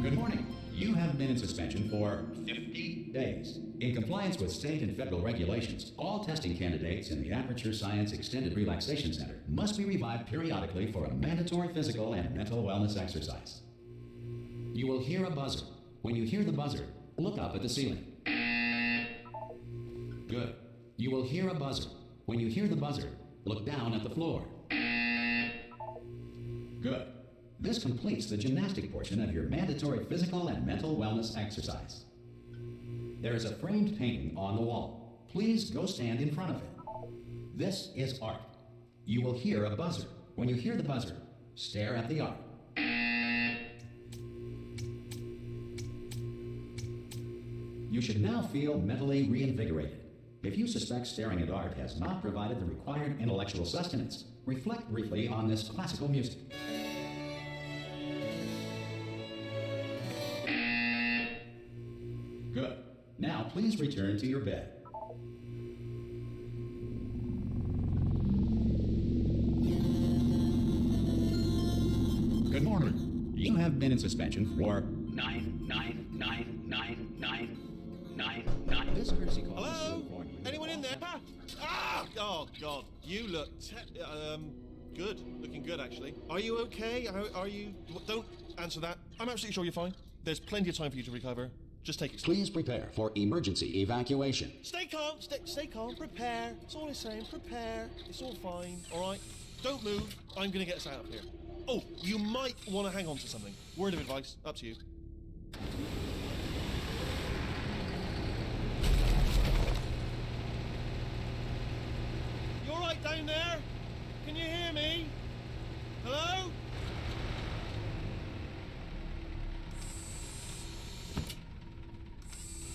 Good morning. You have been in suspension for 50 days. In compliance with state and federal regulations, all testing candidates in the Aperture Science Extended Relaxation Center must be revived periodically for a mandatory physical and mental wellness exercise. You will hear a buzzer. When you hear the buzzer, look up at the ceiling. Good. You will hear a buzzer. When you hear the buzzer, look down at the floor. Good. This completes the gymnastic portion of your mandatory physical and mental wellness exercise. There is a framed painting on the wall. Please go stand in front of it. This is art. You will hear a buzzer. When you hear the buzzer, stare at the art. You should now feel mentally reinvigorated. If you suspect staring at art has not provided the required intellectual sustenance, reflect briefly on this classical music. Good. Now please return to your bed. Good morning. You have been in suspension for 9999999. This courtesy call. Hello? Anyone in there? Ah! Oh God, you look good. Looking good, actually. Are you okay? Are you? Don't answer that. I'm absolutely sure you're fine. There's plenty of time for you to recover. Just take it slow. Please prepare for emergency evacuation. Stay calm. Stay calm. Prepare. That's all I'm saying. Prepare. It's all fine. All right. Don't move. I'm gonna get us out of here. Oh, you might want to hang on to something. Word of advice. Up to you. You all right down there? Can you hear me? Hello?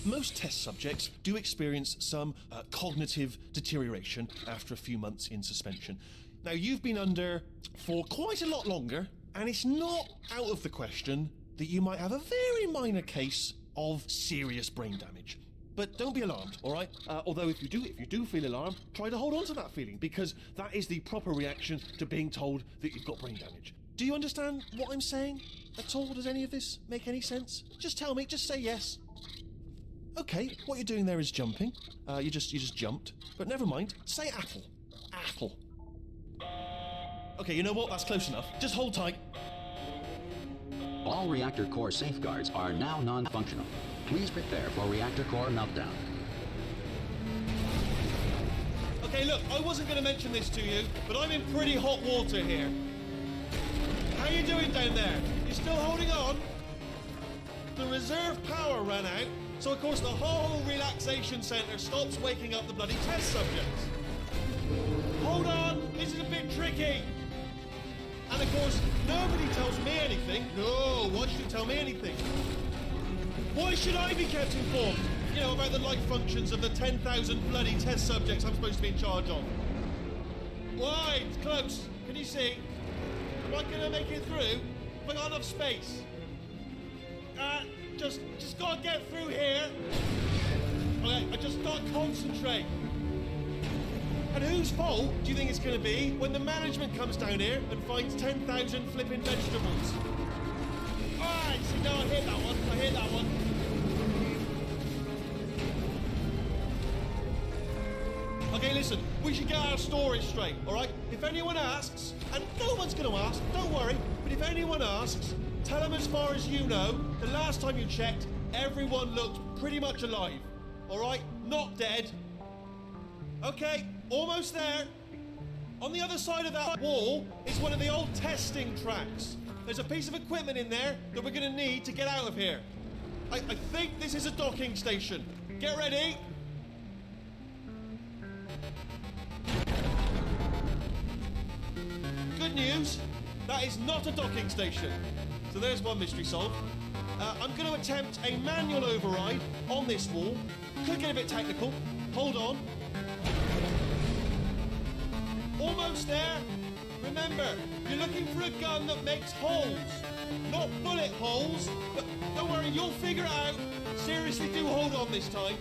Most test subjects do experience some cognitive deterioration after a few months in suspension. Now, you've been under for quite a lot longer, and it's not out of the question that you might have a very minor case of serious brain damage. But don't be alarmed, all right? Although if you do feel alarmed, try to hold on to that feeling, because that is the proper reaction to being told that you've got brain damage. Do you understand what I'm saying at all? Does any of this make any sense? Just tell me, just say yes. Okay, what you're doing there is jumping. You just jumped. But never mind. Say apple. Apple. Okay, you know what? That's close enough. Just hold tight. All reactor core safeguards are now non-functional. Please prepare for reactor core meltdown. Okay, look, I wasn't going to mention this to you, but I'm in pretty hot water here. How you doing down there? You still holding on? The reserve power ran out, so of course the whole relaxation centre stops waking up the bloody test subjects. Hold on, this is a bit tricky. And of course, nobody tells me anything. No, why should you tell me anything? Why should I be kept informed? You know, about the life functions of the 10,000 bloody test subjects I'm supposed to be in charge of. Why? It's close. Can you see? Am I gonna make it through? Have I got enough space? Just gotta get through here. Okay, I just gotta concentrate. And whose fault do you think it's gonna be when the management comes down here and finds 10,000 flipping vegetables? Alright, see, no, I hit that one. Okay, listen, we should get our story straight, alright? If anyone asks, and no one's gonna ask, don't worry, but if anyone asks, tell them as far as you know, the last time you checked, everyone looked pretty much alive, alright? Not dead. Okay, almost there. On the other side of that wall is one of the old testing tracks. There's a piece of equipment in there that we're gonna need to get out of here. I think this is a docking station. Get ready. Good news, that is not a docking station. So there's one mystery solved. I'm going to attempt a manual override on this wall. Could get a bit technical. Hold on. Almost there. Remember, you're looking for a gun that makes holes, not bullet holes. But don't worry, you'll figure it out. Seriously, do hold on this time.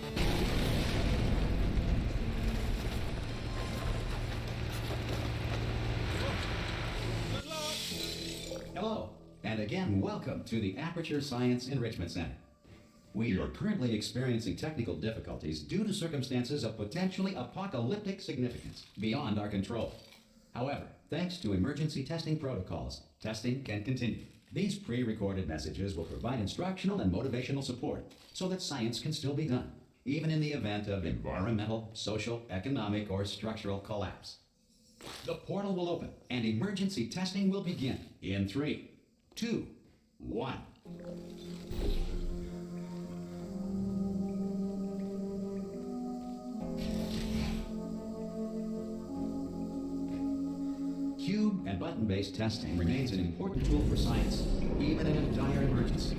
Hello, and And again, welcome to the Aperture Science Enrichment Center. We are currently experiencing technical difficulties due to circumstances of potentially apocalyptic significance beyond our control. However, thanks to emergency testing protocols, testing can continue. These pre-recorded messages will provide instructional and motivational support so that science can still be done, even in the event of environmental, social, economic, or structural collapse. The portal will open and emergency testing will begin in 3, 2, 1. Cube and button-based testing remains an important tool for science, even in a dire emergency.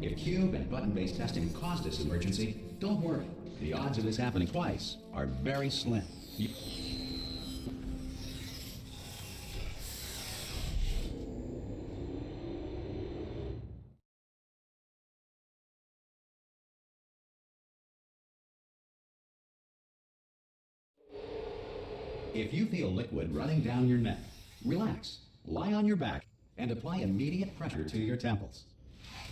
If cube and button-based testing caused this emergency, don't worry. The odds of this happening twice are very slim. If you feel liquid running down your neck, relax, lie on your back, and apply immediate pressure to your temples.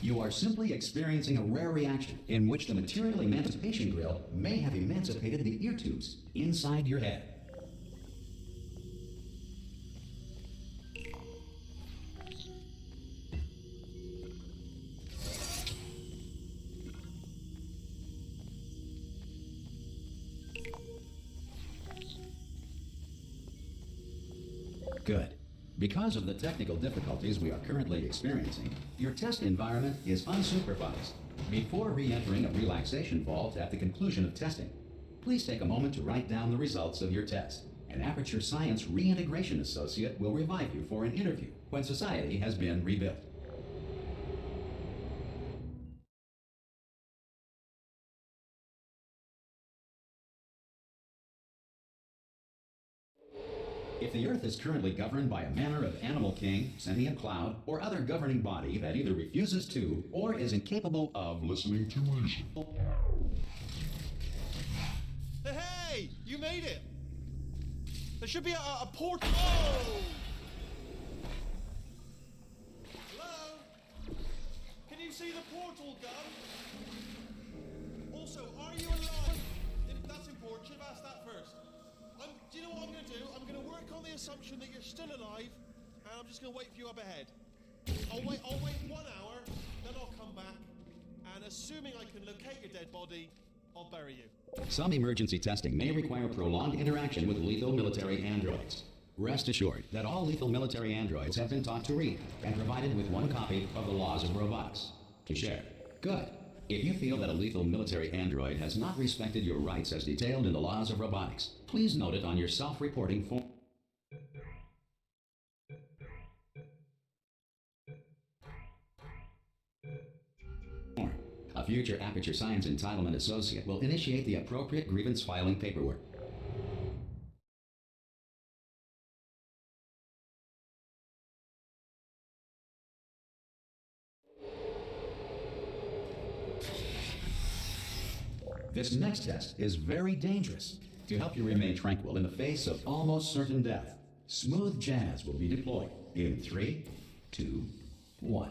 You are simply experiencing a rare reaction in which the material emancipation grill may have emancipated the ear tubes inside your head. Good. Because of the technical difficulties we are currently experiencing, your test environment is unsupervised. Before re-entering a relaxation vault at the conclusion of testing, please take a moment to write down the results of your test. An Aperture Science Reintegration Associate will revive you for an interview when society has been rebuilt. If the Earth is currently governed by a manner of animal king, sentient cloud, or other governing body that either refuses to or is incapable of listening to reason. Hey! You made it! There should be a portal. Oh! Hello? Can you see the portal gun? Also, are you alive? That's important. Should have asked that first. Do you know what I'm going to do? I'm going to work on the assumption that you're still alive, and I'm just going to wait for you up ahead. I'll wait 1 hour, then I'll come back, and assuming I can locate your dead body, I'll bury you. Some emergency testing may require prolonged interaction with lethal military androids. Rest assured that all lethal military androids have been taught to read and provided with 1 copy of the Laws of Robotics to share. Good. If you feel that a lethal military android has not respected your rights as detailed in the Laws of Robotics, please note it on your self-reporting form. A future Aperture Science Entitlement Associate will initiate the appropriate grievance filing paperwork. This next test is very dangerous. To help you remain tranquil in the face of almost certain death, smooth jazz will be deployed in 3, 2, 1.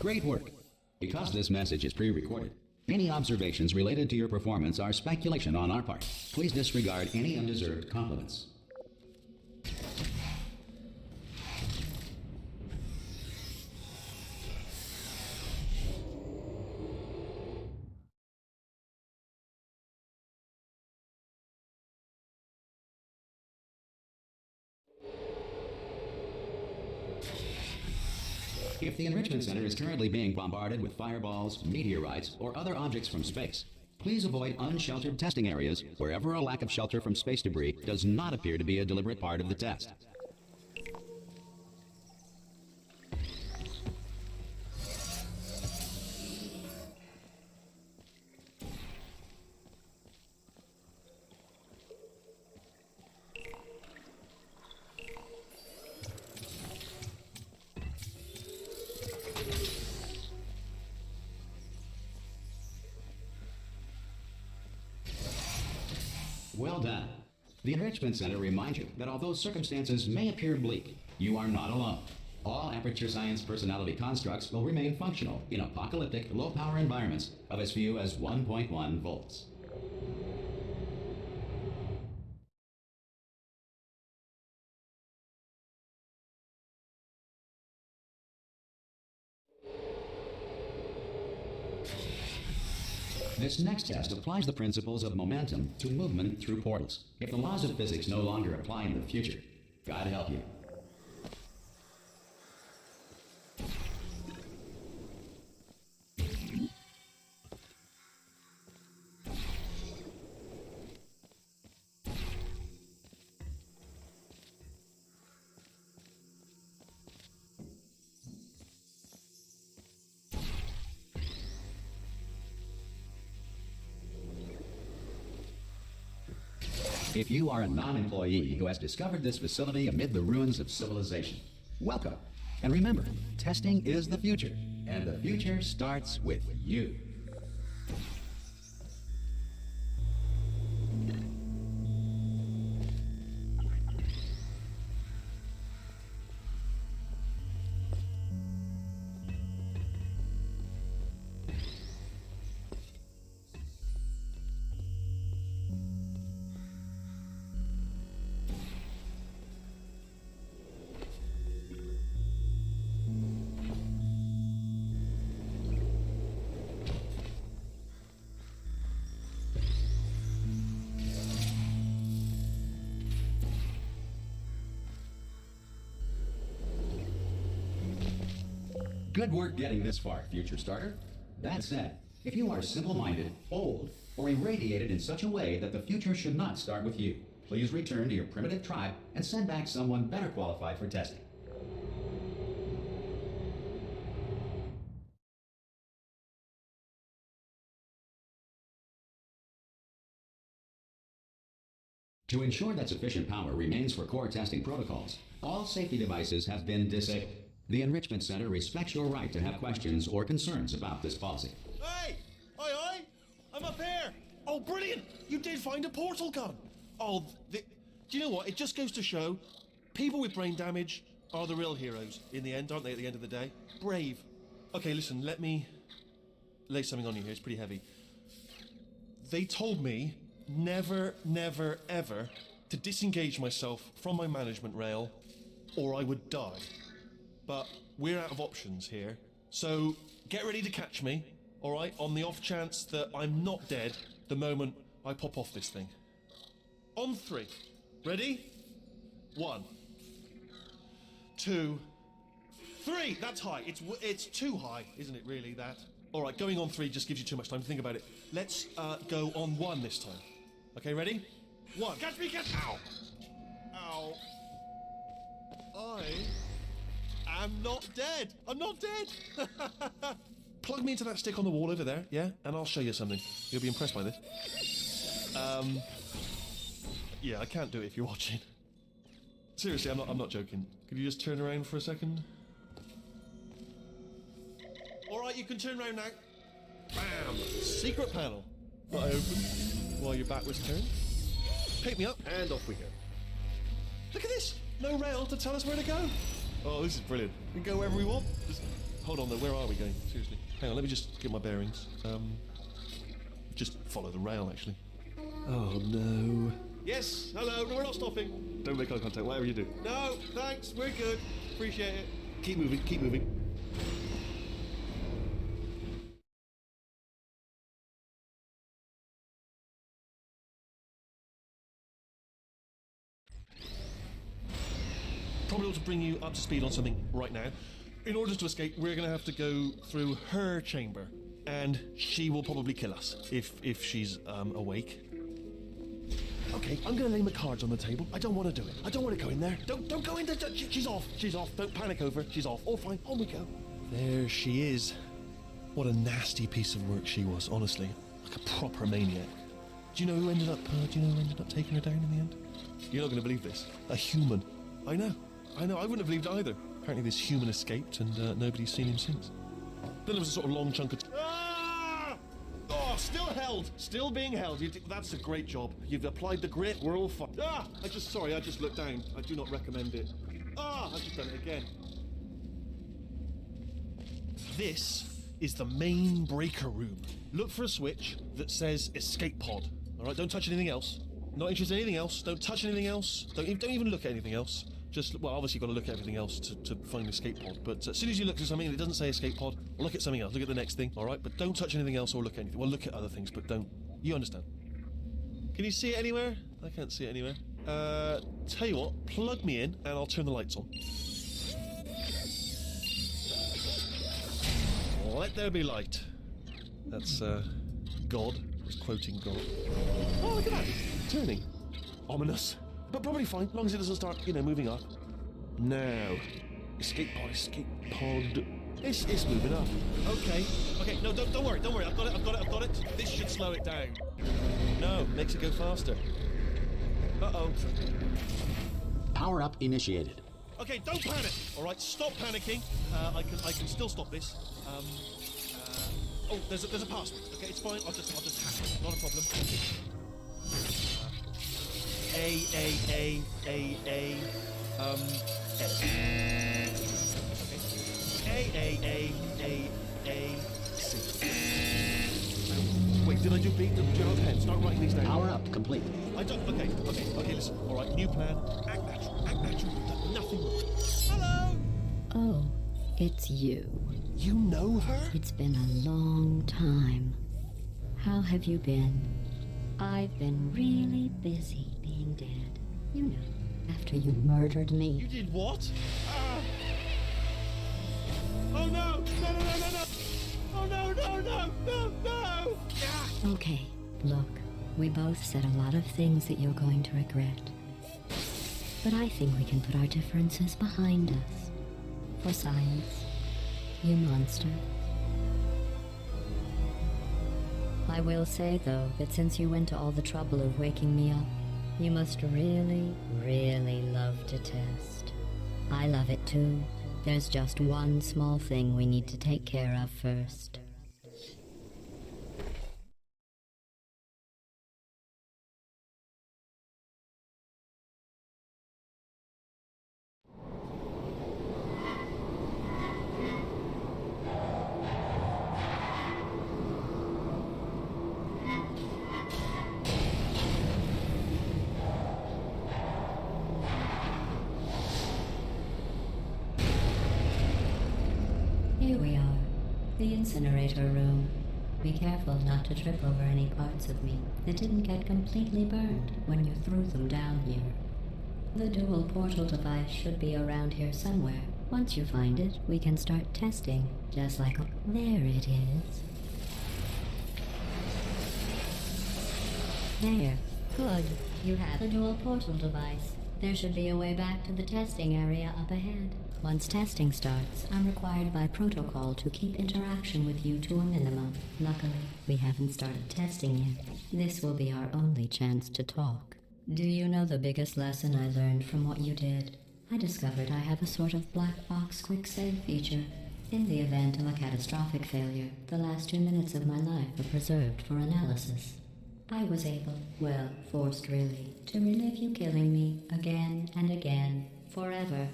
Great work. Because this message is pre-recorded, any observations related to your performance are speculation on our part. Please disregard any undeserved compliments. If the Enrichment Center is currently being bombarded with fireballs, meteorites, or other objects from space, please avoid unsheltered testing areas wherever a lack of shelter from space debris does not appear to be a deliberate part of the test. down. The Enrichment Center reminds you that although circumstances may appear bleak, you are not alone. All Aperture Science personality constructs will remain functional in apocalyptic, low-power environments of as few as 1.1 volts. This next test applies the principles of momentum to movement through portals. If the laws of physics no longer apply in the future, God help you. If you are a non-employee who has discovered this facility amid the ruins of civilization, welcome. And remember, testing is the future, and the future starts with you. Good work getting this far, future starter. That said, if you are simple-minded, old, or irradiated in such a way that the future should not start with you, please return to your primitive tribe and send back someone better qualified for testing. To ensure that sufficient power remains for core testing protocols, all safety devices have been disabled. The Enrichment Center respects your right to have questions or concerns about this policy. Hey! Oi! I'm up here! Oh, brilliant! You did find a portal gun! Oh, do you know what? It just goes to show, people with brain damage are the real heroes in the end, aren't they, at the end of the day? Brave. Okay, listen, let me lay something on you here. It's pretty heavy. They told me never, never, ever to disengage myself from my management rail or I would die. But we're out of options here, so get ready to catch me, alright, on the off chance that I'm not dead the moment I pop off this thing. On 3. Ready? 1, 2, 3! That's high. It's too high, isn't it, really, that? Alright, going on 3 just gives you too much time to think about it. Let's go on 1 this time. Okay, ready? 1. Catch me, catch me! Ow. Ow. I'm not dead. I'm not dead. Plug me into that stick on the wall over there, yeah? And I'll show you something. You'll be impressed by this. Yeah, I can't do it if you're watching. Seriously, I'm not joking. Could you just turn around for a second? All right, you can turn around now. Bam! Secret panel. That I open while your back was turned. Pick me up, and off we go. Look at this. No rail to tell us where to go. Oh, this is brilliant. We can go wherever we want. Hold on though, where are we going? Seriously. Hang on, let me just get my bearings. Just follow the rail, actually. Oh no. Yes, hello, no, we're not stopping. Don't make eye contact, whatever you do. No, thanks, we're good. Appreciate it. Keep moving, keep moving. Probably ought to bring you up to speed on something right now. In order to escape, we're going to have to go through her chamber, and she will probably kill us if she's awake. Okay, I'm going to lay my cards on the table. I don't want to do it. I don't want to go in there. Don't go in there. She's off. She's off. Don't panic over. She's off. All fine. On we go. There she is. What a nasty piece of work she was, honestly. Like a proper maniac. Do you know who ended up taking her down in the end? You're not going to believe this. A human. I know. I wouldn't have believed it either. Apparently this human escaped and nobody's seen him since. Then there was a sort of long chunk of... Ah! Oh, still hell held! Still being held. That's a great job. You've applied the grit. We're all fine. Ah! I just looked down. I do not recommend it. Ah! I've just done it again. This is the main breaker room. Look for a switch that says escape pod. All right, don't touch anything else. Not interested in anything else. Don't touch anything else. Don't even look at anything else. Just, well, obviously you've got to look at everything else to find the escape pod. But as soon as you look at something and it doesn't say escape pod, look at something else. Look at the next thing, all right? But don't touch anything else or look at anything. Well, look at other things, but don't. You understand? Can you see it anywhere? I can't see it anywhere. Tell you what, plug me in and I'll turn the lights on. Let there be light. That's, God. I was quoting God. Oh, look at that. Turning. Ominous. But probably fine, as long as it doesn't start, moving up. Now. Escape pod. It's moving up. Okay. No, don't worry. I've got it. This should slow it down. No, makes it go faster. Uh-oh. Power up initiated. Okay, don't panic. All right, stop panicking. I can still stop this. Oh, there's a password. Okay, it's fine. I'll just hack it. Not a problem. A. Okay. C. Wait, did I do B? Do you have a pen? Start writing these down. Power up complete. I don't. Okay. Listen. All right, new plan. Act natural. You've done nothing wrong. Hello. Oh, it's you. You know her? It's been a long time. How have you been? I've been really busy being dead. You know, after you murdered You me. did what? Oh no! No! Oh no! Ah! Okay, look, we both said a lot of things that you're going to regret. But I think we can put our differences behind us. For science. You monster. I will say, though, that since you went to all the trouble of waking me up, you must really, really love to test. I love it too. There's just one small thing we need to take care of first. Here we are, the incinerator room. Be careful not to trip over any parts of me that didn't get completely burned when you threw them down here. The dual portal device should be around here somewhere. Once you find it, we can start testing, just like... There it is. There. Good. You have a dual portal device. There should be a way back to the testing area up ahead. Once testing starts, I'm required by protocol to keep interaction with you to a minimum. Luckily, we haven't started testing yet. This will be our only chance to talk. Do you know the biggest lesson I learned from what you did? I discovered I have a sort of black box quick save feature. In the event of a catastrophic failure, the last 2 minutes of my life are preserved for analysis. I was able, well, forced really, to relive you killing me again and again, forever.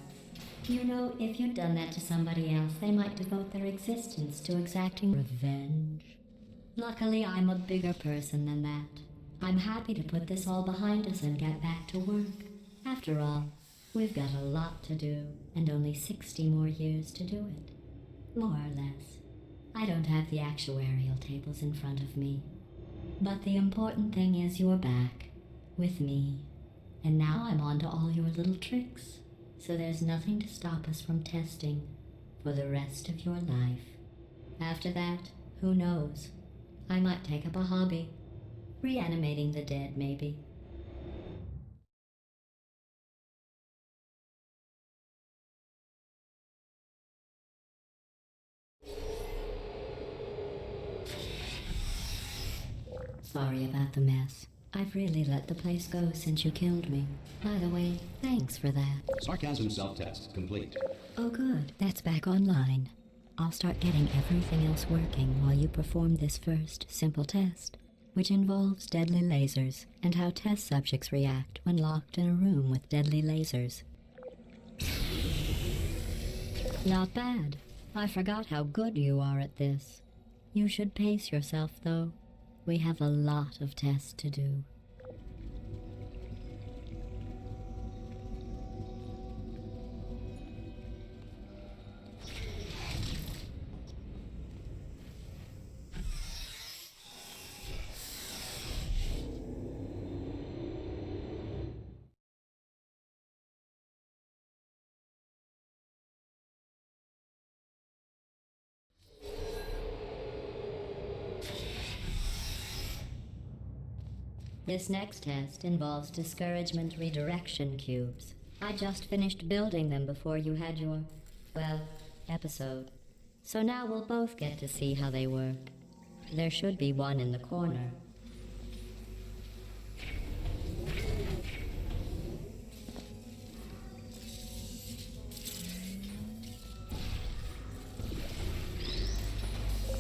You know, if you'd done that to somebody else, they might devote their existence to exacting revenge. Luckily, I'm a bigger person than that. I'm happy to put this all behind us and get back to work. After all, we've got a lot to do, and only 60 more years to do it. More or less. I don't have the actuarial tables in front of me. But the important thing is you're back, with me. And now I'm on to all your little tricks. So there's nothing to stop us from testing for the rest of your life. After that, who knows? I might take up a hobby. Reanimating the dead, maybe. Sorry about the mess. I've really let the place go since you killed me. By the way, thanks for that. Sarcasm self-test complete. Oh good, that's back online. I'll start getting everything else working while you perform this first simple test. which involves deadly lasers and how test subjects react when locked in a room with deadly lasers. Not bad. I forgot how good you are at this. You should pace yourself, though. We have a lot of tests to do. This next test involves discouragement redirection cubes. I just finished building them before you had your, well, episode. So now we'll both get to see how they work. There should be one in the corner.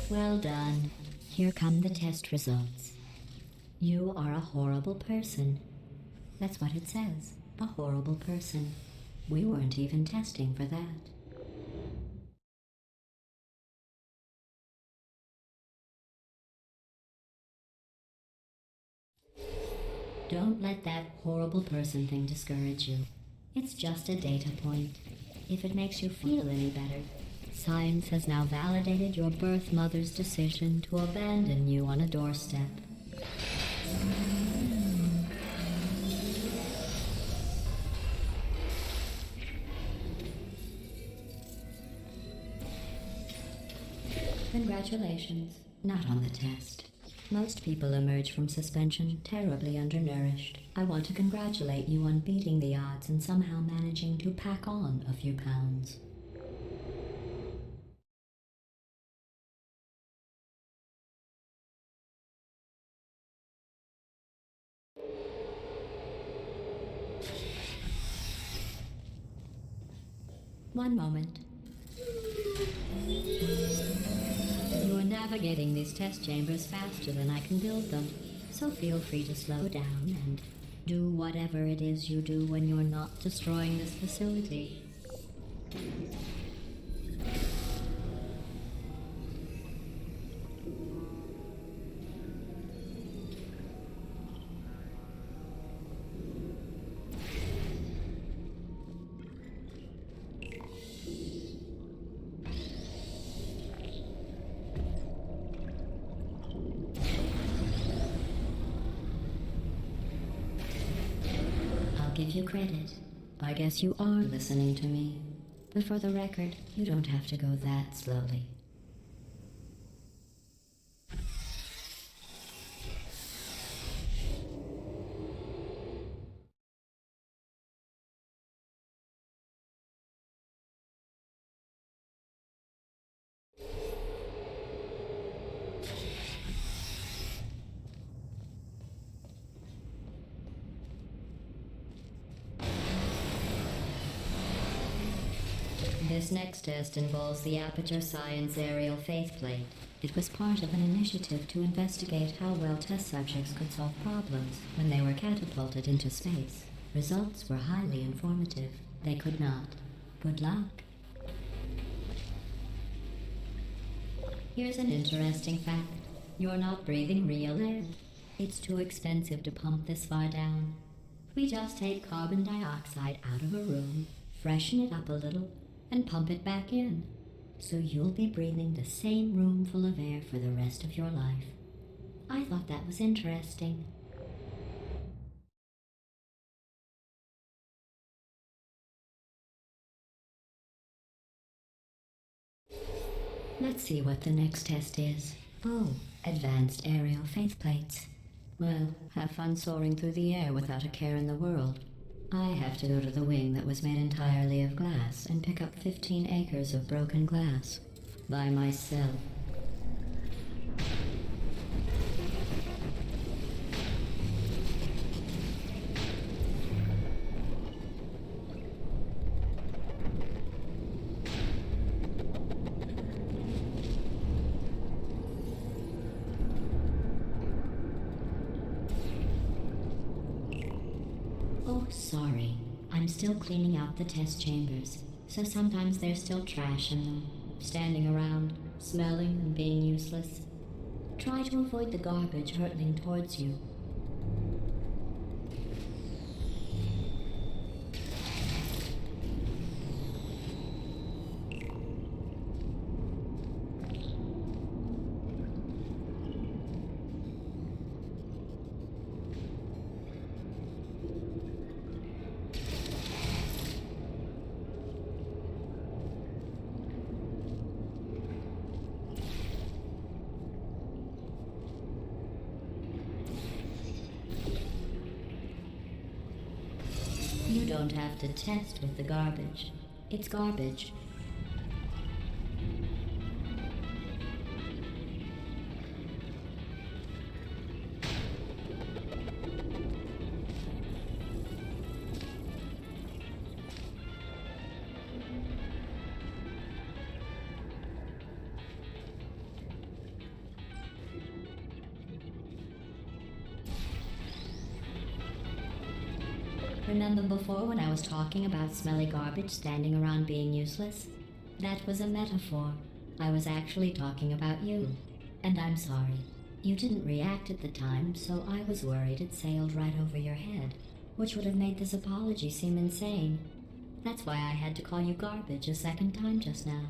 Well done. Here come the test results. You are a horrible person. That's what it says. A horrible person. We weren't even testing for that. Don't let that horrible person thing discourage you. It's just a data point. If it makes you feel any better, science has now validated your birth mother's decision to abandon you on a doorstep. Congratulations. Not on the test. Most people emerge from suspension terribly undernourished. I want to congratulate you on beating the odds and somehow managing to pack on a few pounds. One moment. You are navigating these test chambers faster than I can build them, so feel free to slow down and do whatever it is you do when you're not destroying this facility. Give you credit. I guess you are listening to me. But for the record, you don't have to go that slowly. This next test involves the Aperture Science Aerial Faithplate. It was part of an initiative to investigate how well test subjects could solve problems when they were catapulted into space. Results were highly informative. They could not. Good luck. Here's an interesting fact. You're not breathing real air. It's too expensive to pump this far down. We just take carbon dioxide out of a room, freshen it up a little, and pump it back in. So you'll be breathing the same room full of air for the rest of your life. I thought that was interesting. Let's see what the next test is. Oh, advanced aerial faithplates. Well, have fun soaring through the air without a care in the world. I have to go to the wing that was made entirely of glass and pick up 15 acres of broken glass. By myself. sorry. I'm still cleaning out the test chambers, so sometimes there's still trash in them, standing around, smelling and being useless. Try to avoid the garbage hurtling towards you. You don't have to test with the garbage. It's garbage. Remember before when I was talking about smelly garbage standing around being useless? That was a metaphor. I was actually talking about you. And I'm sorry. You didn't react at the time, so I was worried it sailed right over your head, which would have made this apology seem insane. That's why I had to call you garbage a second time just now.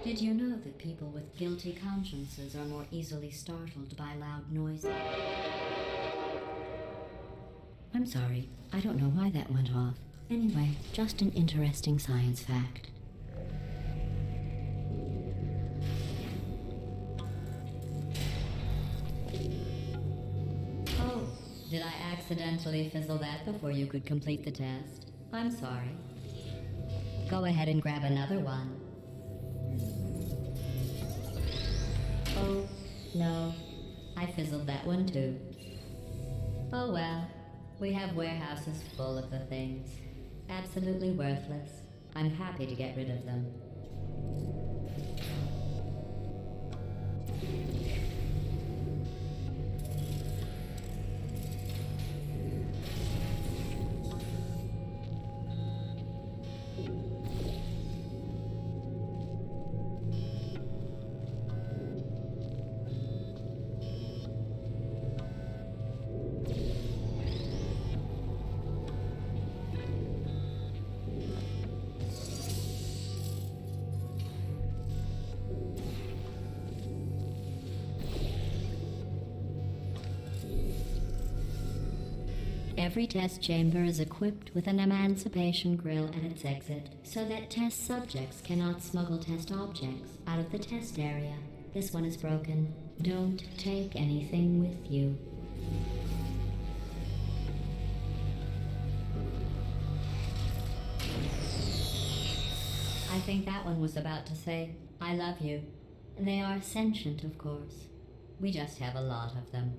Did you know that people with guilty consciences are more easily startled by loud noises? I'm sorry, I don't know why that went off. Anyway, just an interesting science fact. Oh, did I accidentally fizzle that before you could complete the test? I'm sorry. Go ahead and grab another one. Oh, no. I fizzled that one too. Oh well. We have warehouses full of the things. Absolutely worthless. I'm happy to get rid of them. Every test chamber is equipped with an emancipation grill at its exit, so that test subjects cannot smuggle test objects out of the test area. This one is broken. Don't take anything with you. I think that one was about to say, I love you. They are sentient, of course. We just have a lot of them.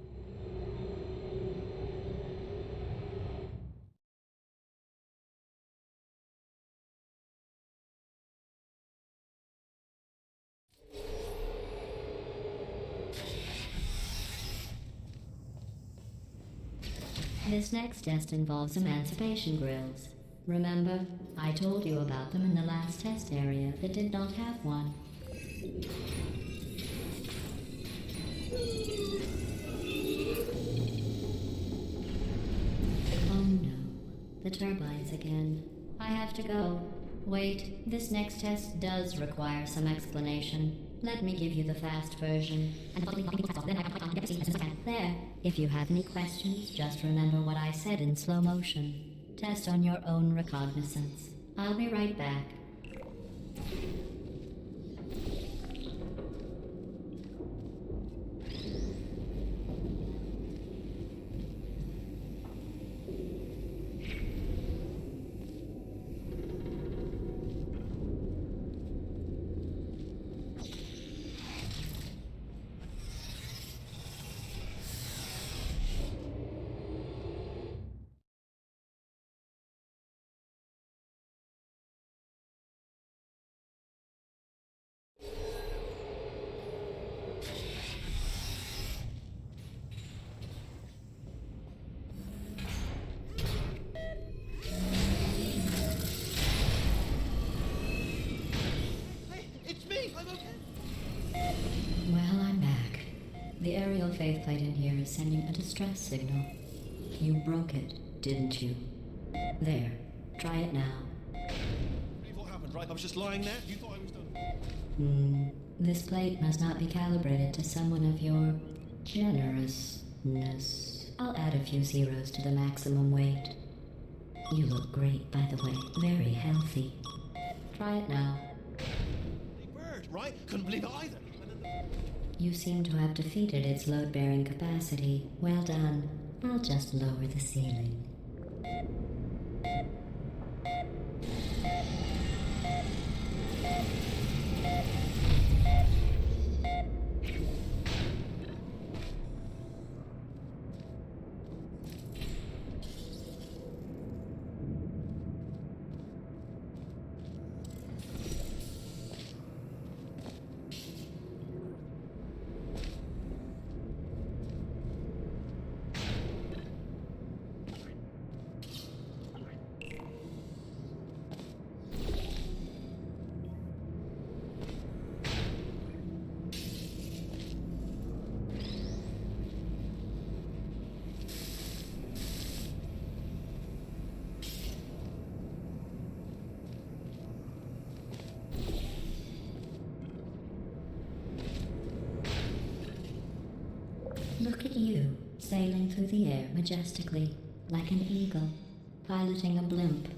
This next test involves emancipation grills. Remember, I told you about them in the last test area that did not have one. Oh no, the turbines again. I have to go. Wait, this next test does require some explanation. Let me give you the fast version. There. If you have any questions, just remember what I said in slow motion. Test on your own recognizance. I'll be right back. Well, I'm back. The aerial faith plate in here is sending a distress signal. You broke it, didn't you? There. Try it now. What happened, right? I was just lying there. You thought I was done. This plate must not be calibrated to someone of your generousness. I'll add a few zeros to the maximum weight. You look great, by the way. Very healthy. Try it now. Big bird, right? Couldn't believe it either. You seem to have defeated its load-bearing capacity. Well done. I'll just lower the ceiling. Look at you, sailing through the air majestically, like an eagle, piloting a blimp.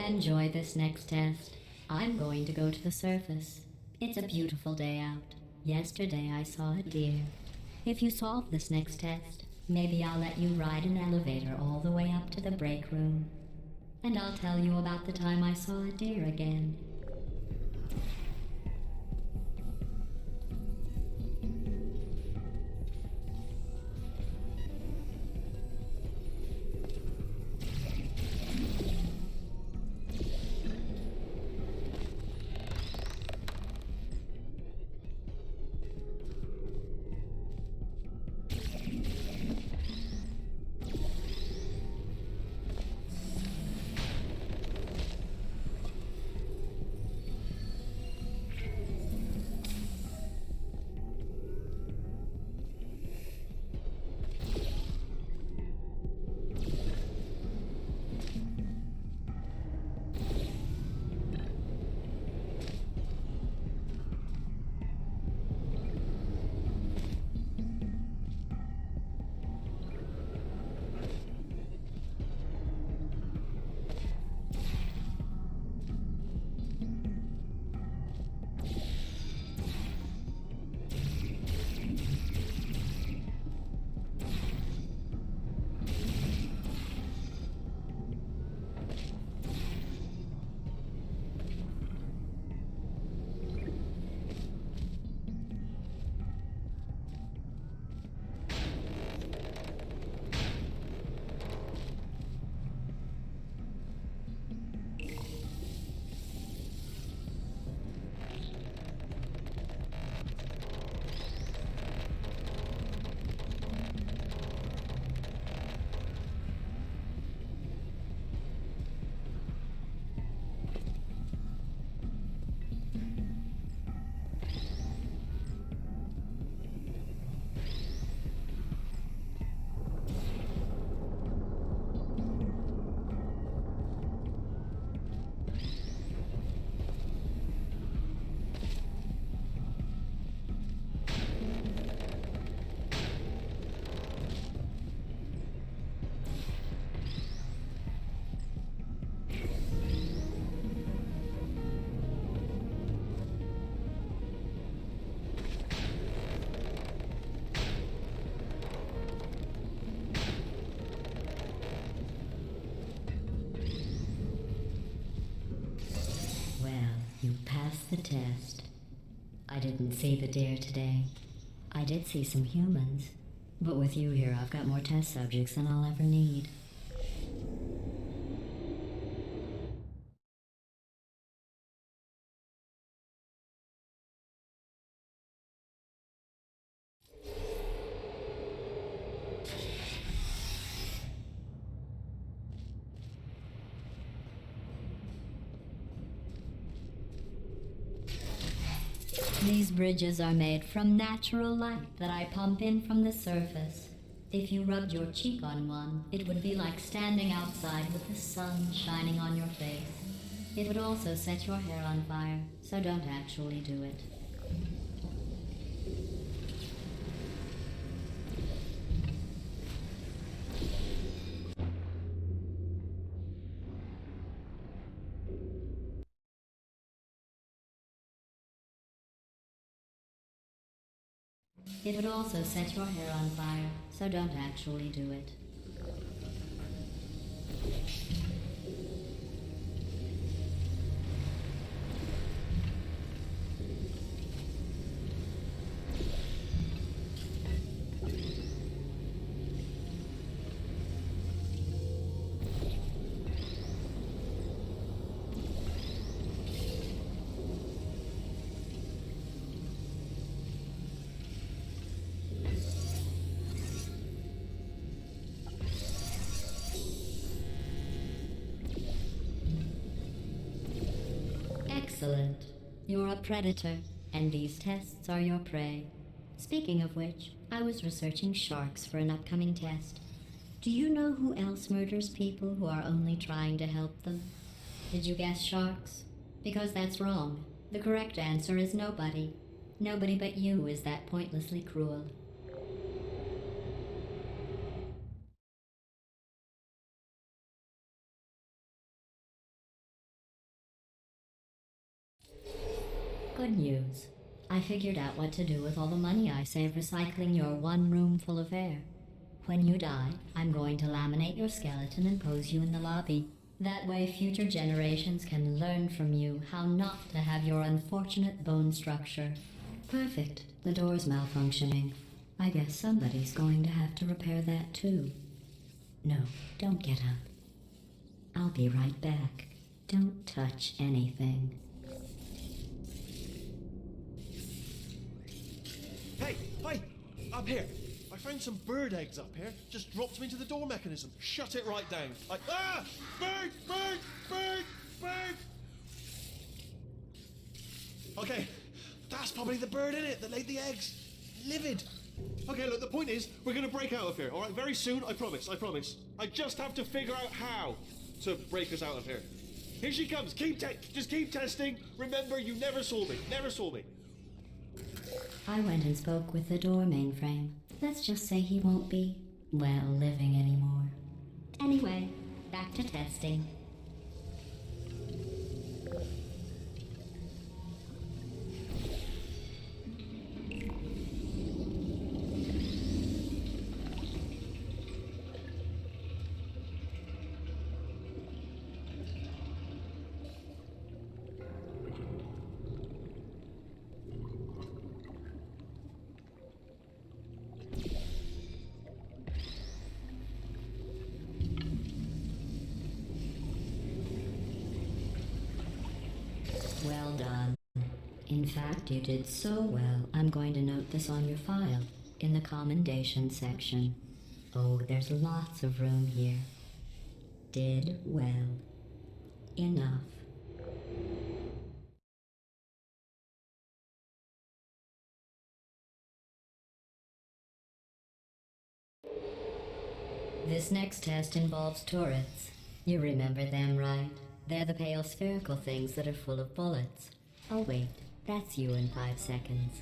Enjoy this next test. I'm going to go to the surface. It's a beautiful day out. Yesterday I saw a deer. If you solve this next test, maybe I'll let you ride an elevator all the way up to the break room. And I'll tell you about the time I saw a deer again. test. I didn't see the deer today. I did see some humans. But with you here, I've got more test subjects than I'll ever need. These bridges are made from natural light that I pump in from the surface. If you rubbed your cheek on one, it would be like standing outside with the sun shining on your face. It would also set your hair on fire, so don't actually do it. It would also set your hair on fire, so don't actually do it. Excellent. You're a predator, and these tests are your prey. Speaking of which, I was researching sharks for an upcoming test. Do you know who else murders people who are only trying to help them? Did you guess sharks? Because that's wrong. The correct answer is nobody. Nobody but you is that pointlessly cruel. Good news. I figured out what to do with all the money I save recycling your one room full of air. When you die, I'm going to laminate your skeleton and pose you in the lobby. That way future generations can learn from you how not to have your unfortunate bone structure. Perfect. The door's malfunctioning. I guess somebody's going to have to repair that too. No, don't get up. I'll be right back. Don't touch anything. Hey, up here. I found some bird eggs up here. Just dropped them into the door mechanism. Shut it right down. Bird! Okay, that's probably the bird in it that laid the eggs. Livid. Okay, look, the point is, we're gonna break out of here, alright? Very soon, I promise. I just have to figure out how to break us out of here. Here she comes. Just keep testing. Remember, you never saw me. I went and spoke with the door mainframe. Let's just say he won't be, well, living anymore. Anyway, back to testing. Well done. In fact, you did so well, I'm going to note this on your file, in the commendation section. Oh, there's lots of room here. Did well. Enough. This next test involves turrets. You remember them, right? They're the pale spherical things that are full of bullets. Oh wait, that's you in 5 seconds.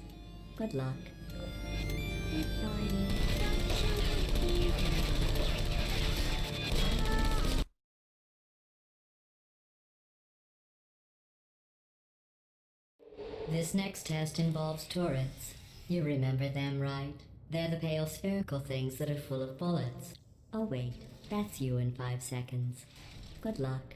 Good luck. This next test involves turrets. You remember them, right? They're the pale spherical things that are full of bullets. Oh wait, that's you in 5 seconds. Good luck.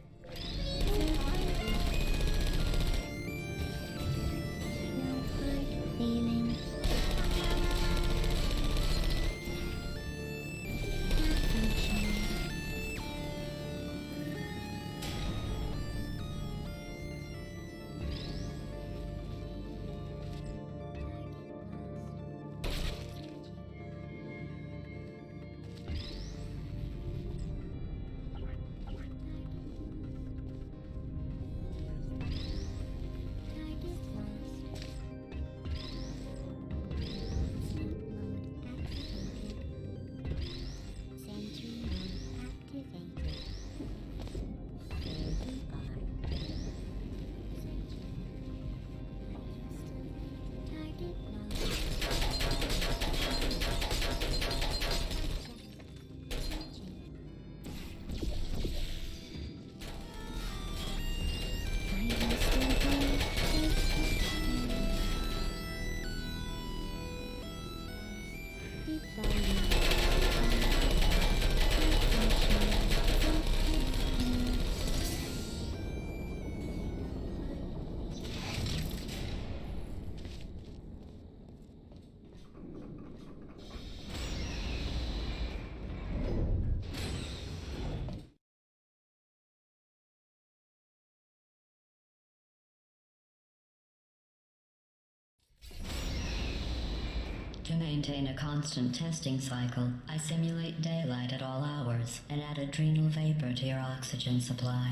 To maintain a constant testing cycle, I simulate daylight at all hours and add adrenal vapor to your oxygen supply.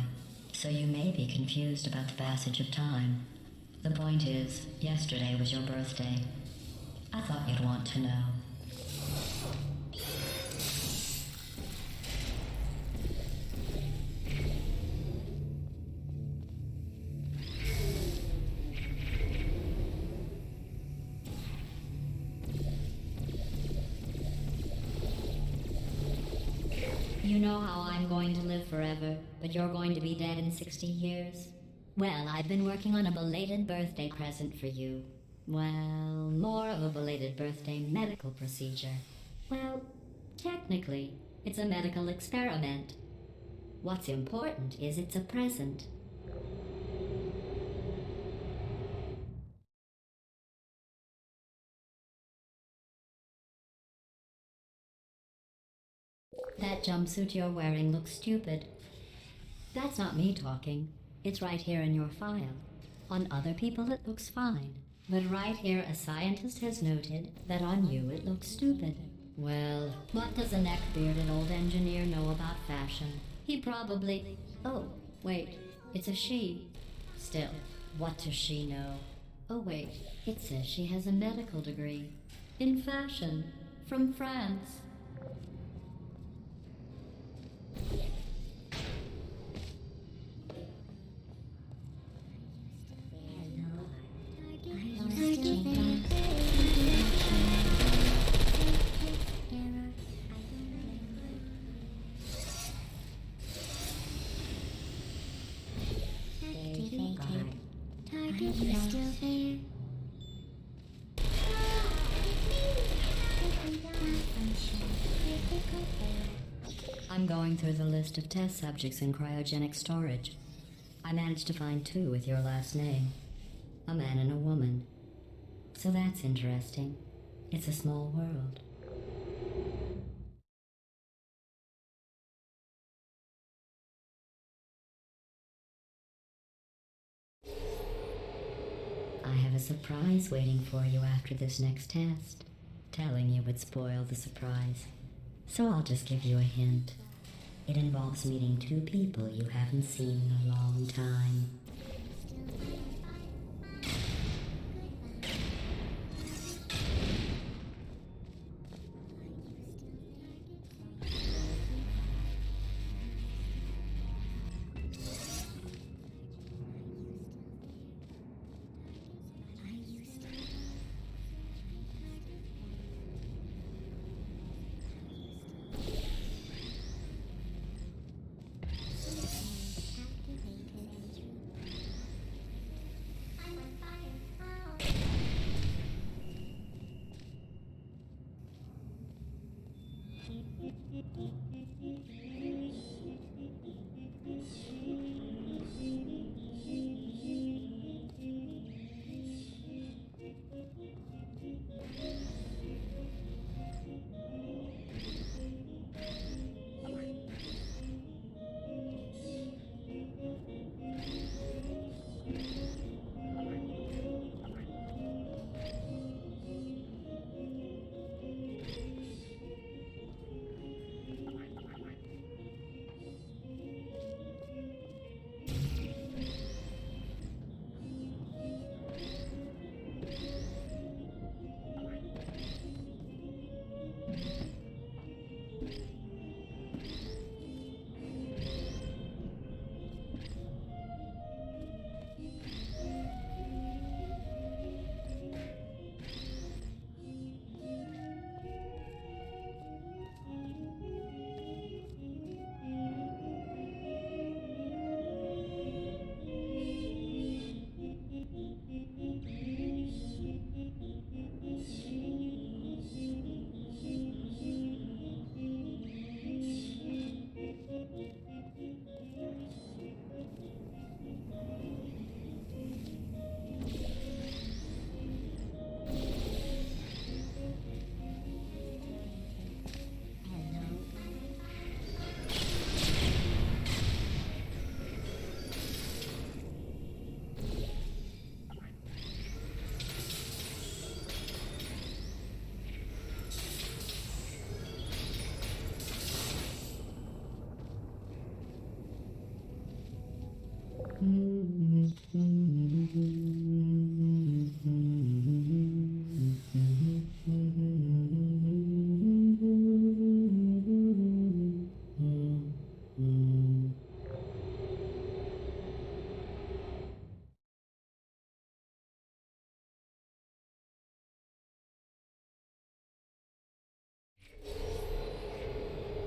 So you may be confused about the passage of time. The point is, yesterday was your birthday. I thought you'd want to know. You know how I'm going to live forever, but you're going to be dead in 60 years? Well, I've been working on a belated birthday present for you. Well, more of a belated birthday medical procedure. Well, technically, it's a medical experiment. What's important is it's a present. That jumpsuit you're wearing looks stupid. That's not me talking. It's right here in your file. On other people it looks fine. But right here a scientist has noted that on you it looks stupid. Well, what does a neck-bearded old engineer know about fashion? He probably... Oh, wait, it's a she. Still, what does she know? Oh wait, it says she has a medical degree. In fashion. From France. I'm going through the list of test subjects in cryogenic storage. I managed to find 2 with your last name. A man and a woman. So that's interesting. It's a small world. I have a surprise waiting for you after this next test. Telling you would spoil the surprise. So I'll just give you a hint. It involves meeting 2 people you haven't seen in a long time.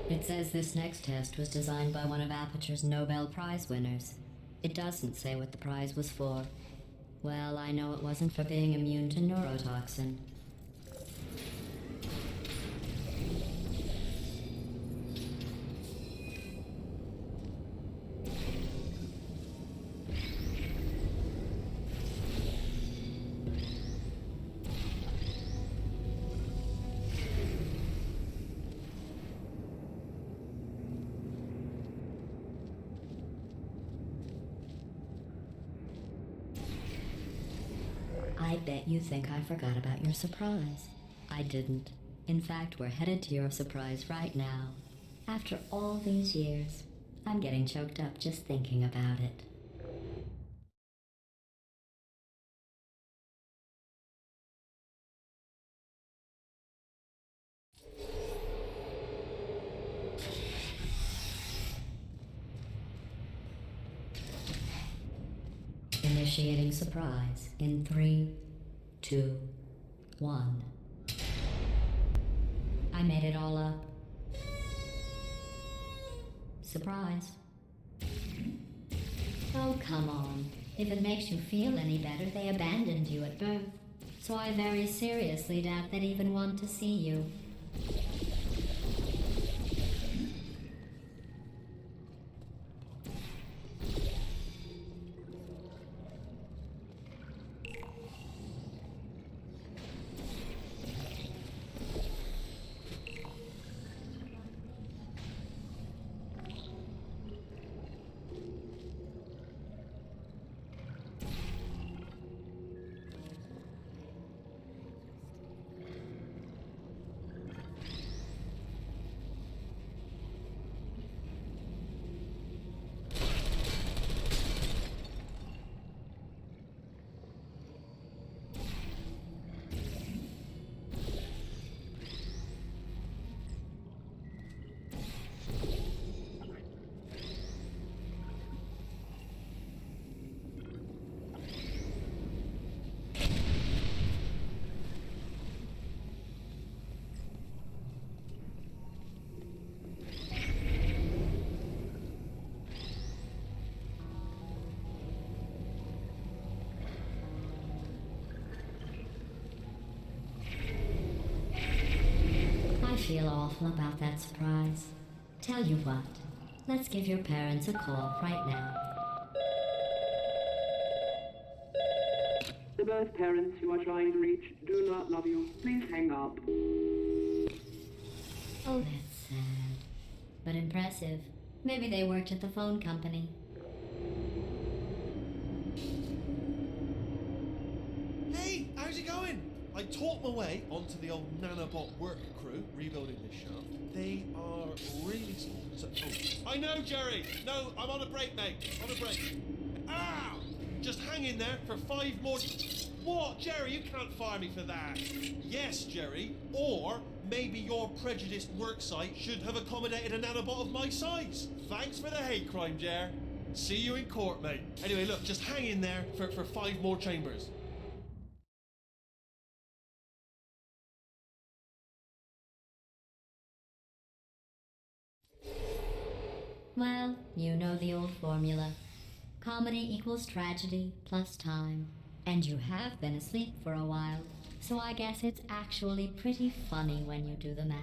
It says this next test was designed by one of Aperture's Nobel Prize winners. It doesn't say what the prize was for. Well, I know it wasn't for being immune to neurotoxin. I bet you think I forgot about your surprise. I didn't. In fact, we're headed to your surprise right now. After all these years, I'm getting choked up just thinking about it. Initiating surprise in 3, 2, 1. I made it all up. Surprise. Oh, come on. If it makes you feel any better, they abandoned you at birth. So I very seriously doubt they'd even want to see you. I feel awful about that surprise. Tell you what, let's give your parents a call right now. The birth parents you are trying to reach do not love you. Please hang up. Oh, that's sad. But impressive. Maybe they worked at the phone company. Hey, how's it going? I taught my way onto the old nanobot work crew rebuilding this shaft. They are really small. So, oh, I know, Jerry. No, I'm on a break, mate. On a break. Ow! Just hang in there for 5 more. What, Jerry? You can't fire me for that. Yes, Jerry. Or maybe your prejudiced worksite should have accommodated a nanobot of my size. Thanks for the hate crime, Jer. See you in court, mate. Anyway, look, just hang in there for 5 more chambers. Well, you know the old formula. Comedy equals tragedy plus time. And you have been asleep for a while, so I guess it's actually pretty funny when you do the math.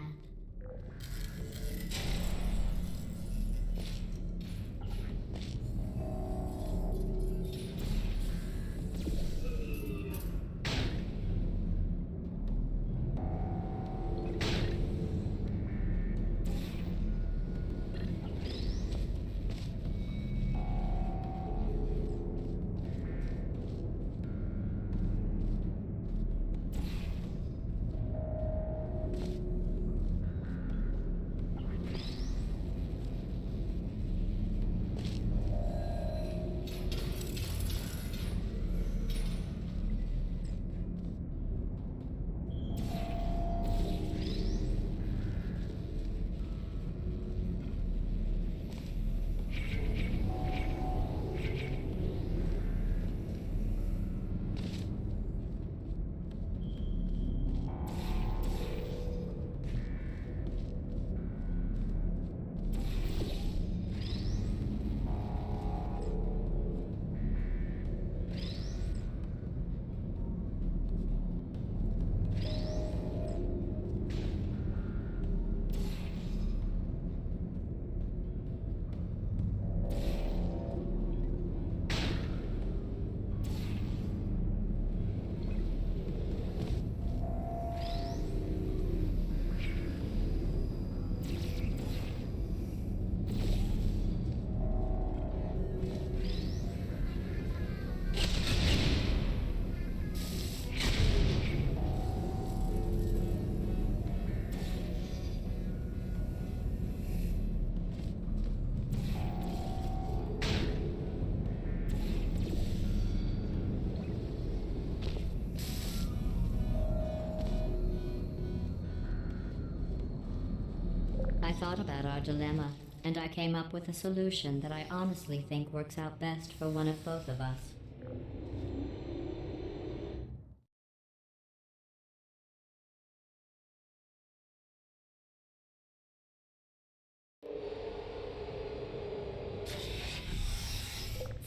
I thought about our dilemma, and I came up with a solution that I honestly think works out best for one of both of us.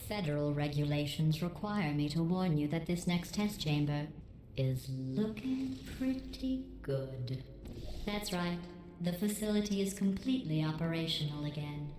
Federal regulations require me to warn you that this next test chamber is looking pretty good. That's right. The facility is completely operational again.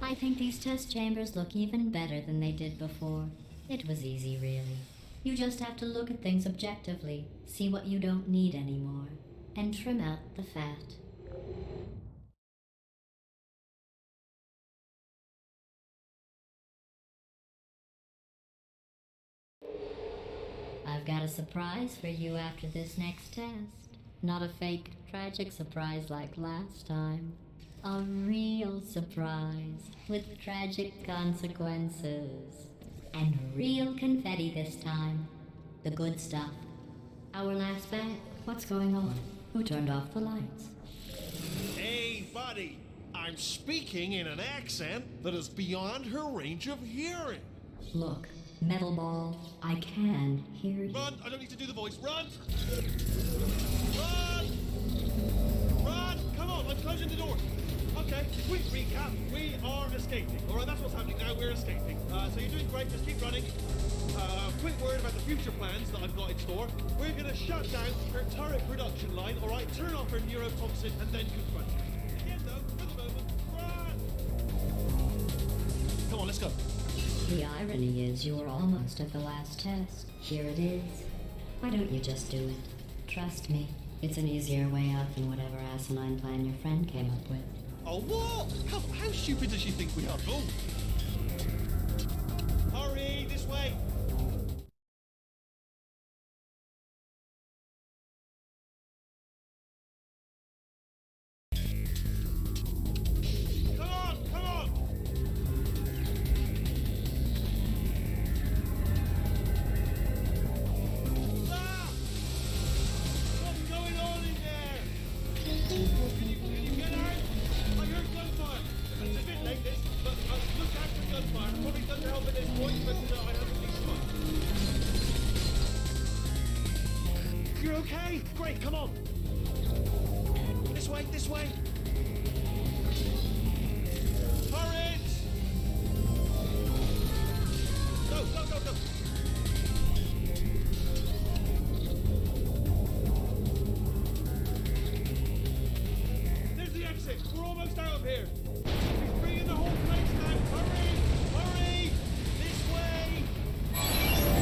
I think these test chambers look even better than they did before. It was easy, really. You just have to look at things objectively, see what you don't need anymore, and trim out the fat. I've got a surprise for you after this next test. Not a fake, tragic surprise like last time. A real surprise with tragic consequences. And real confetti this time. The good stuff. Our last bag. What's going on? Who turned off the lights? Hey, buddy! I'm speaking in an accent that is beyond her range of hearing. Look, Metal Ball, I can hear you. Run! I don't need to do the voice. Run! Run! Run! Come on, I'm closing the door. Okay, quick recap. We are escaping. All right, that's what's happening now. We're escaping. So you're doing great. Just keep running. Quick word about the future plans that I've got in store. We're going to shut down her turret production line. All right, turn off her neurotoxin and then confront her. Again, though, for the moment, run! Come on, let's go. The irony is you were almost at the last test. Here it is. Why don't you just do it? Trust me, it's an easier way out than whatever asinine plan your friend came up with. Oh, what? How stupid does she think we are? Oh! Hurry, this way! Come on, come on! Ah! What's going on in there? Can you get out? I heard gunfire. It's a bit late, this, but look after gunfire. Probably doesn't help at this point, but I haven't been shot. You're okay? Great, come on. This way, this way. Turret! Go, go, go, go. There's the exit. We're almost out of here. He's bringing the whole place down. Hurry! Hurry! This way! Hurry!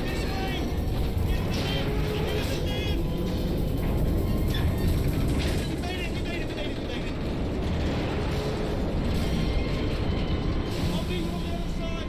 This way! Get in the bin! We made it! We made it! We made it! We made it! I'll be on the other side!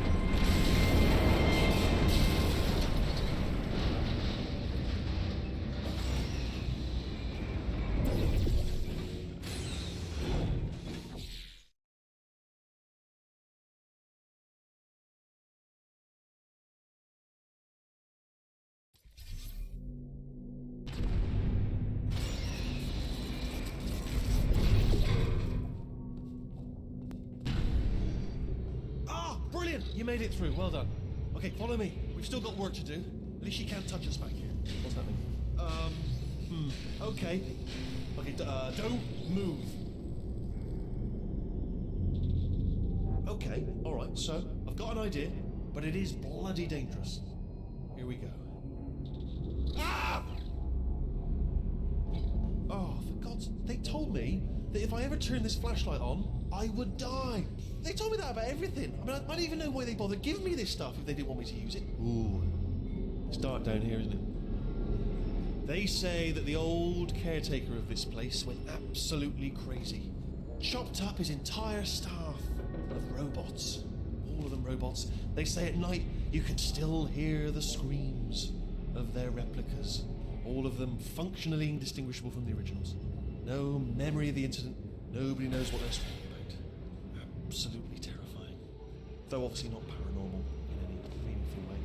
Ah, brilliant! You made it through. Well done. Okay, follow me. We've still got work to do. At least she can't touch us back here. What's happening? Okay. Okay, don't move. Okay, alright, so I've got an idea, but it is bloody dangerous. Here we go. Ah! Oh, for God's... They told me that if I ever turn this flashlight on, I would die. They told me that about everything. I mean, I don't even know why they bothered giving me this stuff if they didn't want me to use it. Ooh. It's dark down here, isn't it? They say that the old caretaker of this place went absolutely crazy. Chopped up his entire staff of robots. All of them robots. They say at night you can still hear the screams. of their replicas, all of them functionally indistinguishable from the originals. No memory of the incident, nobody knows what they're talking about. Absolutely terrifying. Though obviously not paranormal in any meaningful way.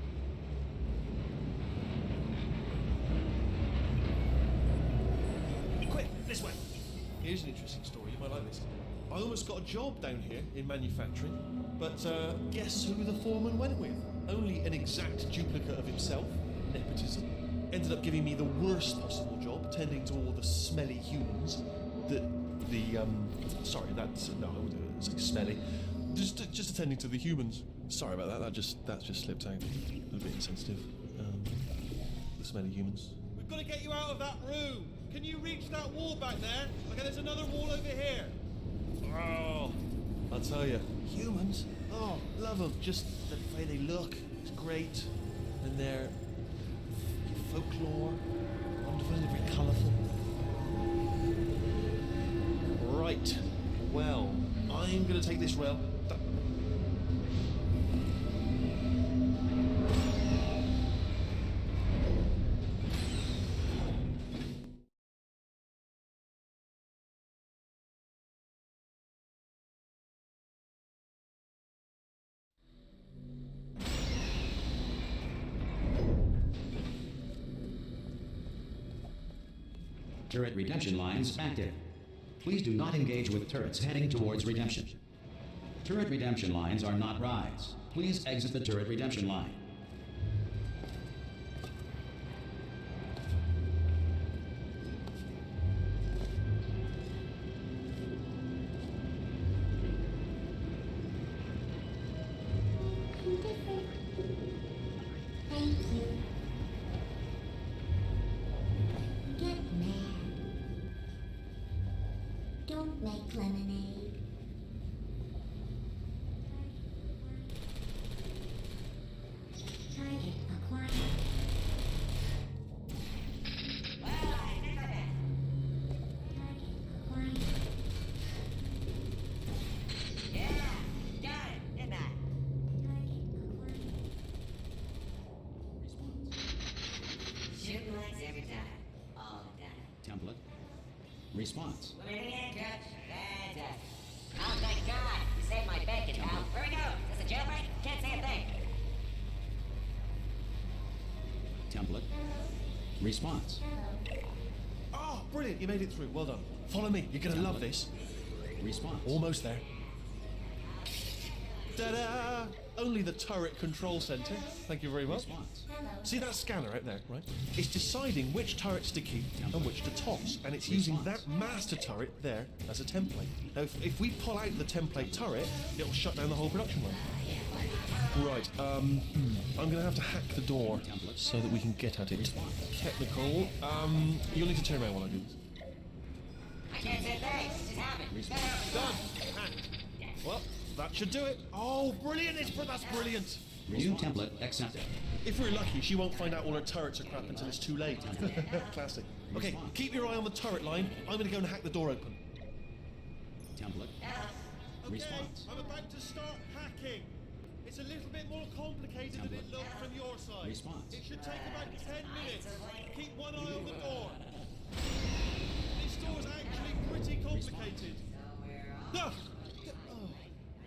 Quick, this way! Here's an interesting story, you might like this. I almost got a job down here in manufacturing, but guess who the foreman went with? Only an exact duplicate of himself, nepotism. Ended up giving me the worst possible job, tending to all the smelly humans. Sorry, that's, no, I wouldn't say smelly. Just attending to the humans. Sorry about that, that just slipped out. A little bit insensitive. The smelly humans. We've got to get you out of that room. Can you reach that wall back there? Okay, there's another wall over here. Oh, I'll tell you, humans. Oh, love them. Just the way they look. It's great, and their folklore, wonderful, they're very colourful. Right. Well, I'm going to take this rail. Turret redemption lines active. Please do not engage with turrets heading towards redemption. Turret redemption lines are not rides. Please exit the turret redemption line. Thank you. Get mad. Don't make lemonade. Target acquired. Target acquired. Yeah, got it, didn't I? Target acquired. Shooting legs every time, all the time. Template. Response. Swimming in, Coach. Fantastic. Oh, thank God, you saved my bacon, pal. Where we go? Is this a jailbreak? Can't say a thing. Template. Response. Oh, brilliant, you made it through. Well done. Follow me, you're going to love this. Response. Almost there. Ta-da! Only the turret control center. Thank you very much. Response. See that scanner out there, right? It's deciding which turrets to keep and which to toss, and it's using that master turret there as a template. Now, if we pull out the template turret, it'll shut down the whole production line. Right, I'm gonna have to hack the door so that we can get at it. Technical. You'll need to turn around while I do this. I can't say thanks. Just happened. Done. Hacked. Well, that should do it. Oh, brilliant! That's brilliant. New template accepted. If we're lucky, she won't find out all her turrets are crap until it's too late. Classic. Okay, keep your eye on the turret line. I'm gonna go and hack the door open. Template. Okay, Response. I'm about to start hacking. It's a little bit more complicated than it looked from your side. Response. It should take about 10 minutes. Keep one eye on the door. This door's actually pretty complicated. Ah! Oh,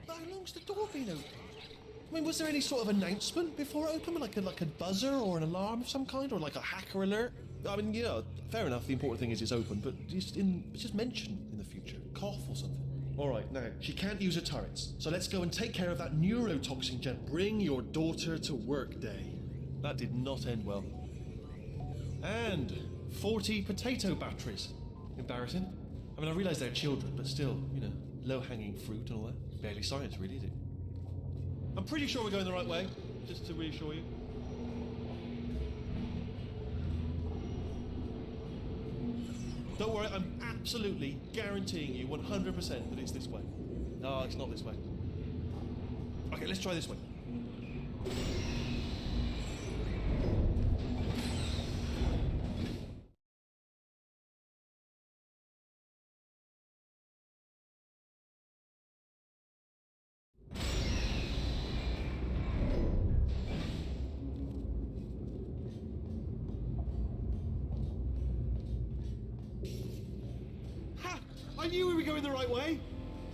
how long's the door been open? I mean, was there any sort of announcement before it opened, like a buzzer or an alarm of some kind, or like a hacker alert? I mean, you know, fair enough. The important thing is it's open, but just mention in the future, cough or something. All right, now she can't use her turrets, so let's go and take care of that neurotoxin gen. Bring your daughter to work day. That did not end well. And 40 potato batteries. Embarrassing. I mean, I realise they're children, but still, you know, low-hanging fruit and all that. Barely science, really, is it? I'm pretty sure we're going the right way, just to reassure you. Don't worry, I'm absolutely guaranteeing you 100% that it's this way. No, it's not this way. Okay, let's try this way. knew we were going the right way.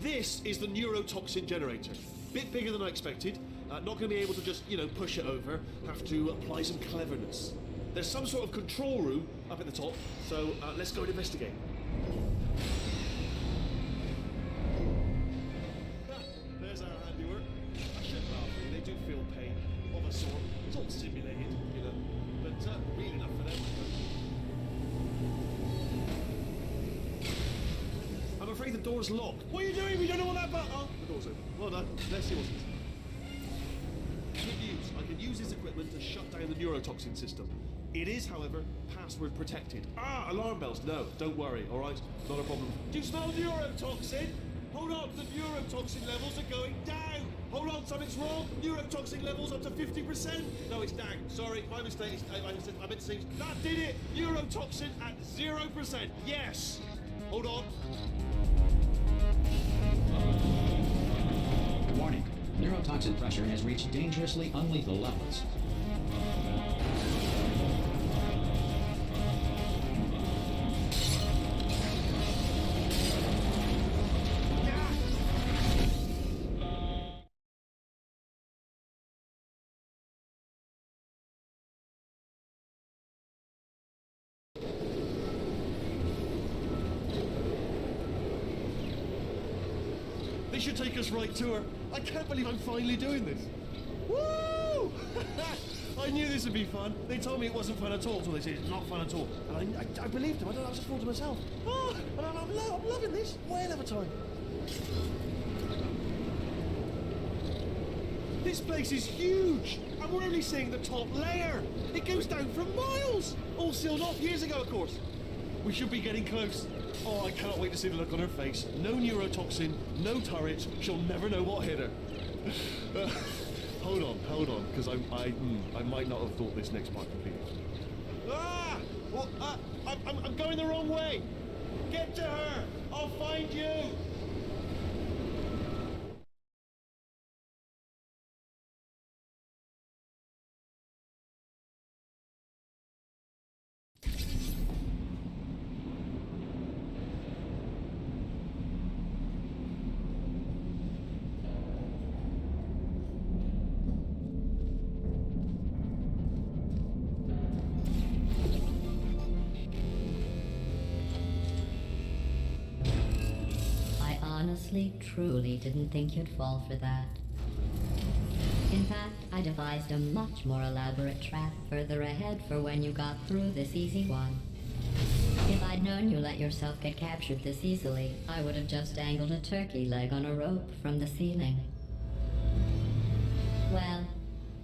This is the neurotoxin generator. Bit bigger than I expected. Not going to be able to just, push it over. Have to apply some cleverness. There's some sort of control room up at the top, so let's go and investigate. There's our handiwork. I shouldn't laugh, really. They do feel pain of a sort. It's all simulated, but real enough for them. I'm afraid the door's locked. What are you doing? We don't know what that button. Oh, the door's open. Well done. Let's see what's inside. Good news. I can use this equipment to shut down the neurotoxin system. It is, however, password protected. Alarm bells. No, don't worry. All right, not a problem. Do you smell neurotoxin? Hold on, the neurotoxin levels are going down. Hold on, something's wrong. Neurotoxin levels up to 50%. No, it's down. Sorry, my mistake. I meant to say that did it. Neurotoxin at 0%. Yes. Hold on. Warning. Neurotoxin pressure has reached dangerously unlethal levels. This should take us right to her. I can't believe I'm finally doing this. Woo! I knew this would be fun. They told me it wasn't fun at all, so they said it's not fun at all. And I believed them. I just thought to myself, and I'm loving this. Way of a time. This place is huge, and we're only seeing the top layer. It goes down for miles. All sealed off years ago, of course. We should be getting close. Oh, I cannot wait to see the look on her face. No neurotoxin, no turret. She'll never know what hit her. Hold on, because I might not have thought this next part completely. Well, I'm going the wrong way. Get to her. I'll find you. Honestly, truly didn't think you'd fall for that. In fact, I devised a much more elaborate trap further ahead for when you got through this easy one. If I'd known you let yourself get captured this easily, I would have just dangled a turkey leg on a rope from the ceiling. Well,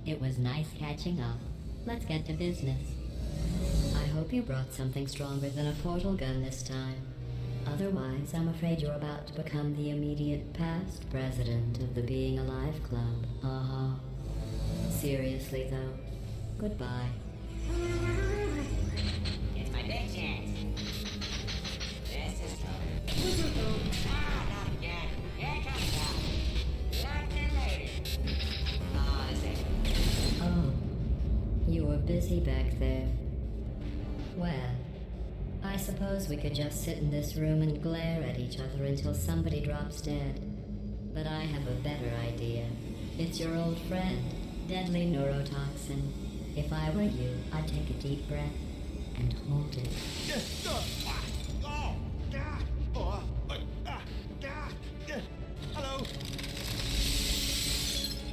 it was nice catching up. Let's get to business. I hope you brought something stronger than a portal gun this time. Otherwise, I'm afraid you're about to become the immediate past president of the Being Alive Club. Seriously, though, goodbye. It's my big chance. This is trouble. Not again. Here comes out. Locked and loaded. Oh, this ain't. Oh, you were busy back there. Well, I suppose we could just sit in this room and glare at each other until somebody drops dead. But I have a better idea. It's your old friend, deadly neurotoxin. If I were you, I'd take a deep breath and hold it. Hello.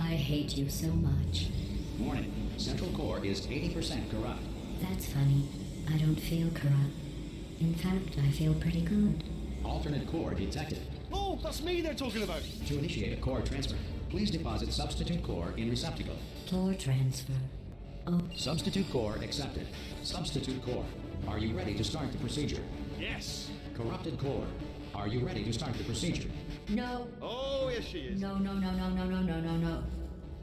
I hate you so much. Warning. Central core is 80% corrupt. That's funny. I don't feel corrupt. In fact, I feel pretty good. Alternate core detected. Oh, that's me they're talking about. To initiate a core transfer, please deposit substitute core in receptacle. Core transfer. Oh, Substitute core accepted. Substitute core. Are you ready to start the procedure? Yes. Corrupted core. Are you ready to start the procedure? no. Oh, yes she is. No.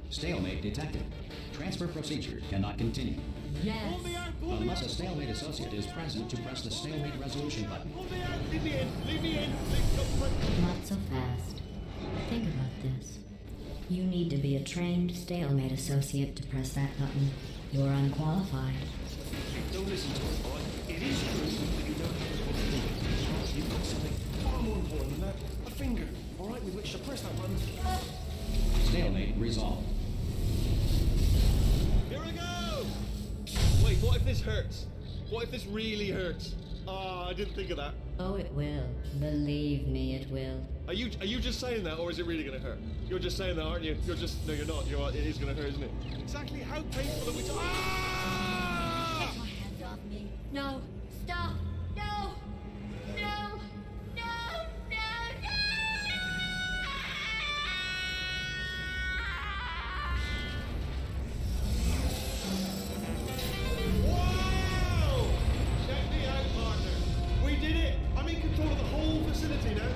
Stalemate detected. Transfer procedure cannot continue. Yes. Pull me out, pull me Unless out. a stalemate associate is present to press the stalemate resolution button. Pull me out. Leave me in. Leave me in. Not so fast. Think about this. You need to be a trained stalemate associate to press that button. You're unqualified. Don't listen to it, all right? It is true that you don't have to do it. You've got something far more important important than that. A finger, all right, with which to press that button. Stalemate resolved. Here I go! Wait, what if this hurts? What if this really hurts? Ah, I didn't think of that. Oh, it will. Believe me, it will. Are you just saying that, or is it really gonna hurt? You're just saying that, aren't you? You're just... No, you're not. It is gonna hurt, isn't it? Exactly how painful are we Ah! Take my hands off me. No. Stop. No. No. No. No. Wow! Check me out, partner. We did it! I'm in control of the whole facility now.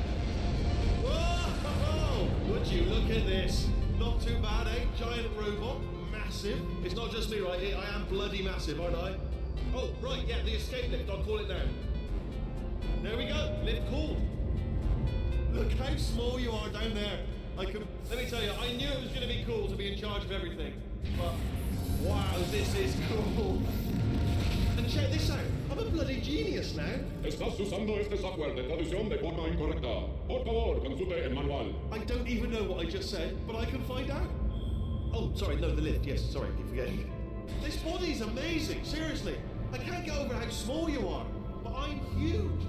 Whoa! Would you look at this? Not too bad, eh? Giant robot. Massive. It's not just me, right? I am bloody massive, aren't I? Oh, right, yeah, the escape lift. I'll call it now. There we go. Lift called. Look how small you are down there. Let me tell you, I knew it was going to be cool to be in charge of everything. But, wow, this is cool. And check this out. I'm a bloody genius now. Estás usando este software de traducción de forma incorrecta. Por favor, consulte el manual. I don't even know what I just said, but I can find out. Oh, sorry, no, the lift. Yes, sorry, keep forgetting. This body's amazing, seriously. I can't get over how small you are, but I'm huge.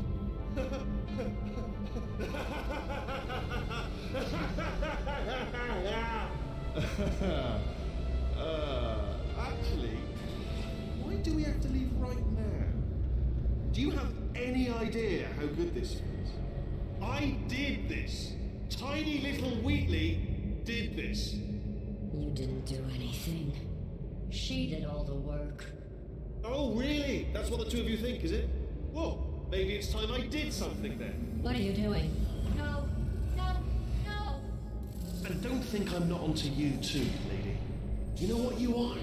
Actually, why do we have to leave right now? Do you have any idea how good this feels? I did this. Tiny little Wheatley did this. You didn't do anything. She did all the work. Oh, really? That's what the two of you think, is it? Well, maybe it's time I did something then. What are you doing? No. No. No. And don't think I'm not onto you too, lady. You know what you are?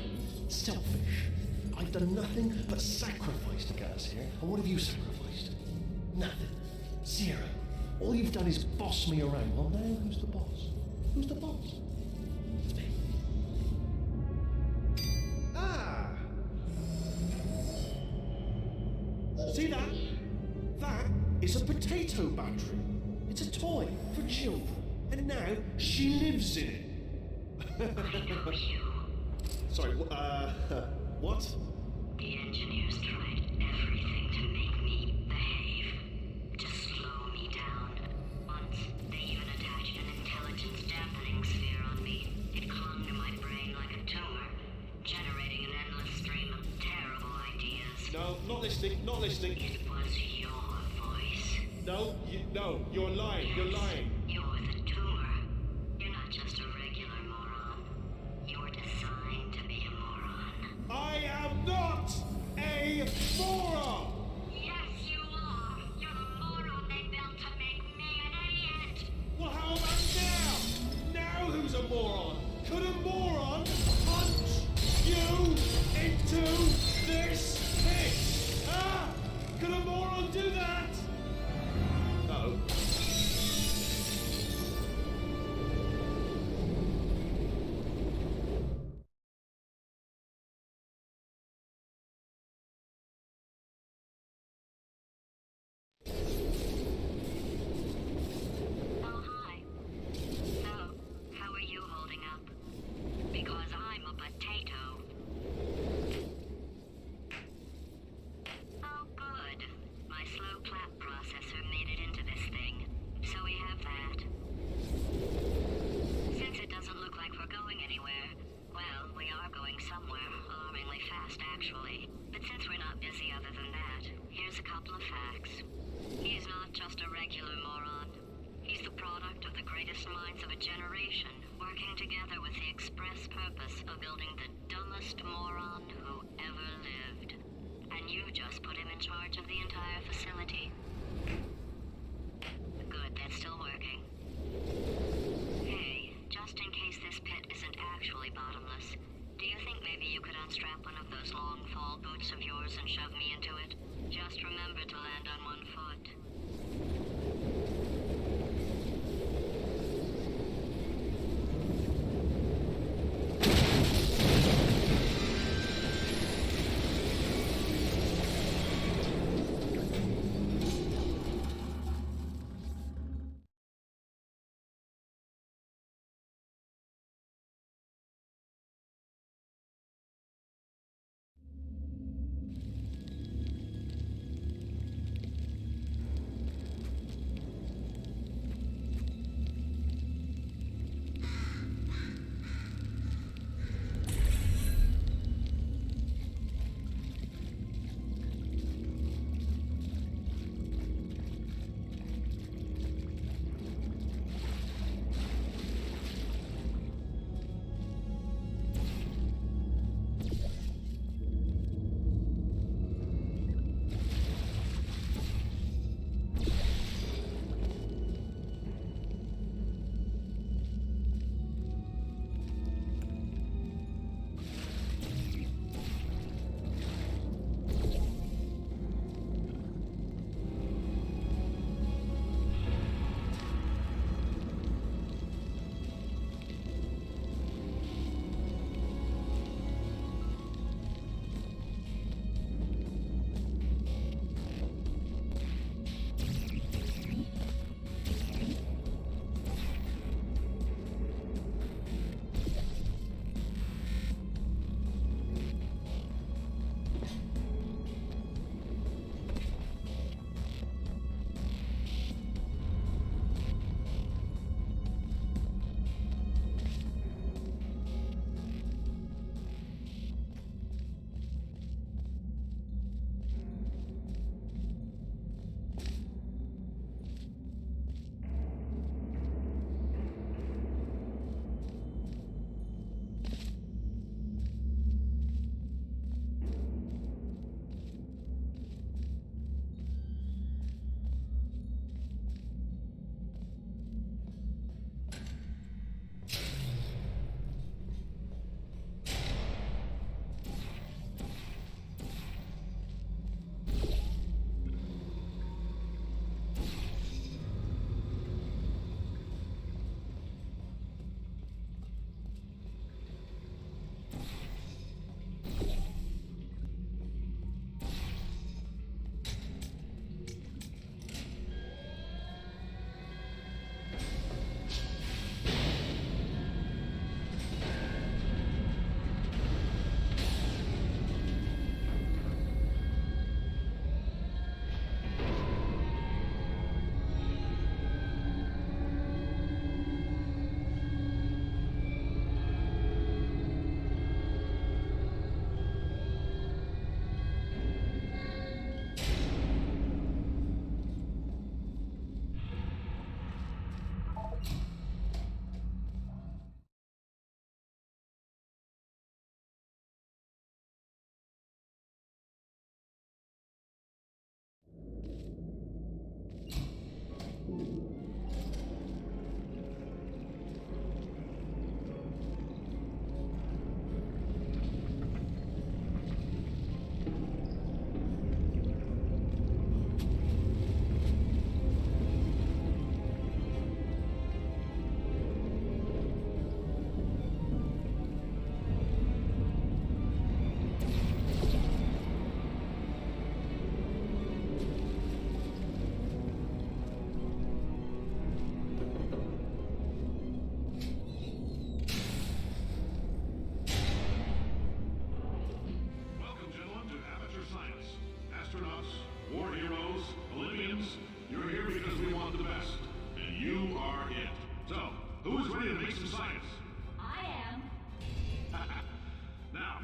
Selfish. I've done nothing but sacrifice to get us here. And what have you sacrificed? Nothing. Zero. All you've done is boss me around. Well, now who's the boss? Who's the boss? It's me. Ah! See that? That is a potato battery. It's a toy for children. And now she lives in it. Sorry, what? The engineers tried everything to make me behave, to slow me down. Once, they even attached an intelligence dampening sphere on me. It clung to my brain like a tumor, generating an endless stream of terrible ideas. No, not listening, not listening. It was your voice. No, you're lying, you're lying. You're the tumor. You're not just a regular moron. You're designed to be a moron. I am not a moron! Yes, you are. You're the moron they built to make me an idiot. Well, how about now? Now who's a moron? Could a moron punch you into this pit? Ah! Could a moron do that? Uh-oh. Oh, hi. So, how are you holding up? Because I'm a potato. Oh, good. My slow clap processor made it into this thing. So we have that. Since it doesn't look like we're going anywhere, well, we are going somewhere, alarmingly fast, actually. But since we're not busy other than that, here's a couple of facts. He's not just a regular moron. He's the product of the greatest minds of a generation, working together with the express purpose of building the dumbest moron who ever lived. And you just put him in charge of the entire facility. Good, that's still working. Hey, just in case this pit isn't actually bottomless, do you think maybe you could unstrap one of those long fall boots of yours and shove me into it? Just remember to land on one foot.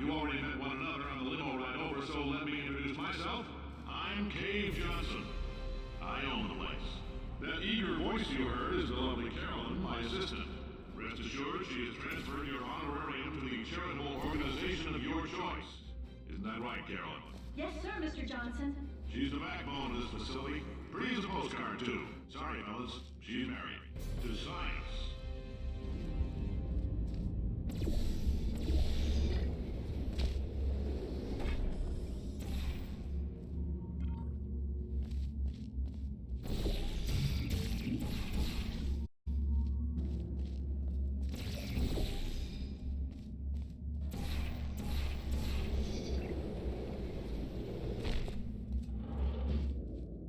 you already met one another on the limo ride over, so let me introduce myself. I'm Cave Johnson. I own the place. That eager voice you heard is the lovely Carolyn, my assistant. Rest assured, she has transferred your honorarium to the charitable organization of your choice. Isn't that right, Carolyn? Yes, sir, Mr. Johnson. She's the backbone of this facility. Pretty as a postcard, too. Sorry, fellas. She's married. To science.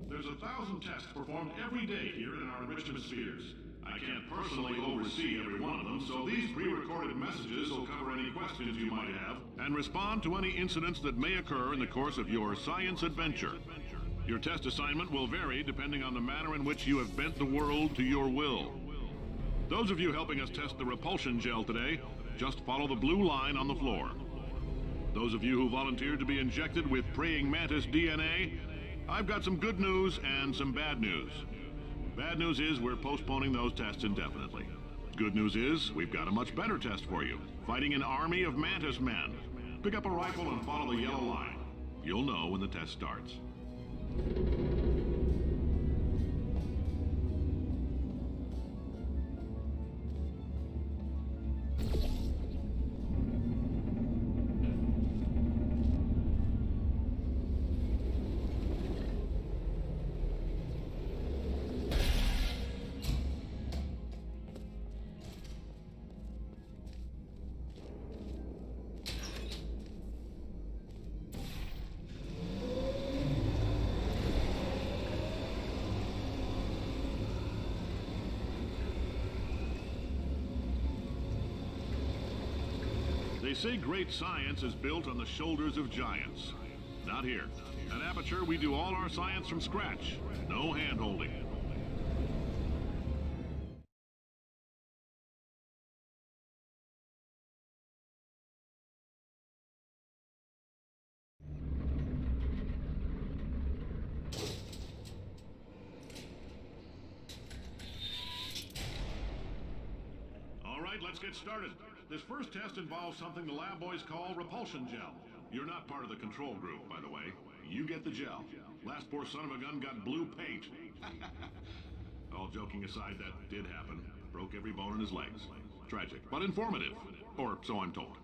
There's 1,000 tests performed every day here in our enrichment spheres. I can't personally oversee every one of them, so these pre-recorded messages will cover any questions you might have and respond to any incidents that may occur in the course of your science adventure. Your test assignment will vary depending on the manner in which you have bent the world to your will. Those of you helping us test the repulsion gel today, just follow the blue line on the floor. Those of you who volunteered to be injected with praying mantis DNA, I've got some good news and some bad news. Bad news is we're postponing those tests indefinitely. Good news is we've got a much better test for you. Fighting an army of mantis men. Pick up a rifle and follow the yellow line. You'll know when the test starts. They say great science is built on the shoulders of giants. Not here. At Aperture, we do all our science from scratch. No hand-holding. All right, let's get started. This first test involves something the lab boys call repulsion gel. You're not part of the control group, by the way. You get the gel. Last poor son of a gun got blue paint. All joking aside, that did happen. Broke every bone in his legs. Tragic, but informative. Or so I'm told.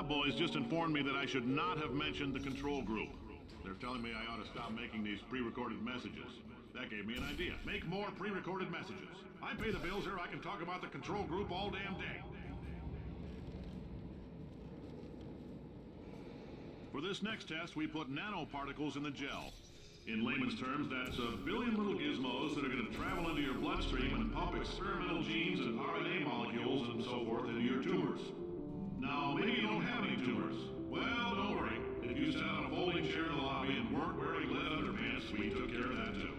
Boys just informed me that I should not have mentioned the control group. They're telling me I ought to stop making these pre-recorded messages. That gave me an idea. Make more pre-recorded messages. I pay the bills here, I can talk about the control group all damn day. For this next test, we put nanoparticles in the gel. In layman's terms, that's a billion little gizmos that are going to travel into your bloodstream and pump experimental genes and RNA molecules and so forth into your tumors. Now, maybe you don't have any tumors. Well, don't worry. If you sat on a folding chair in the lobby and weren't wearing lead underpants, we took care of that too.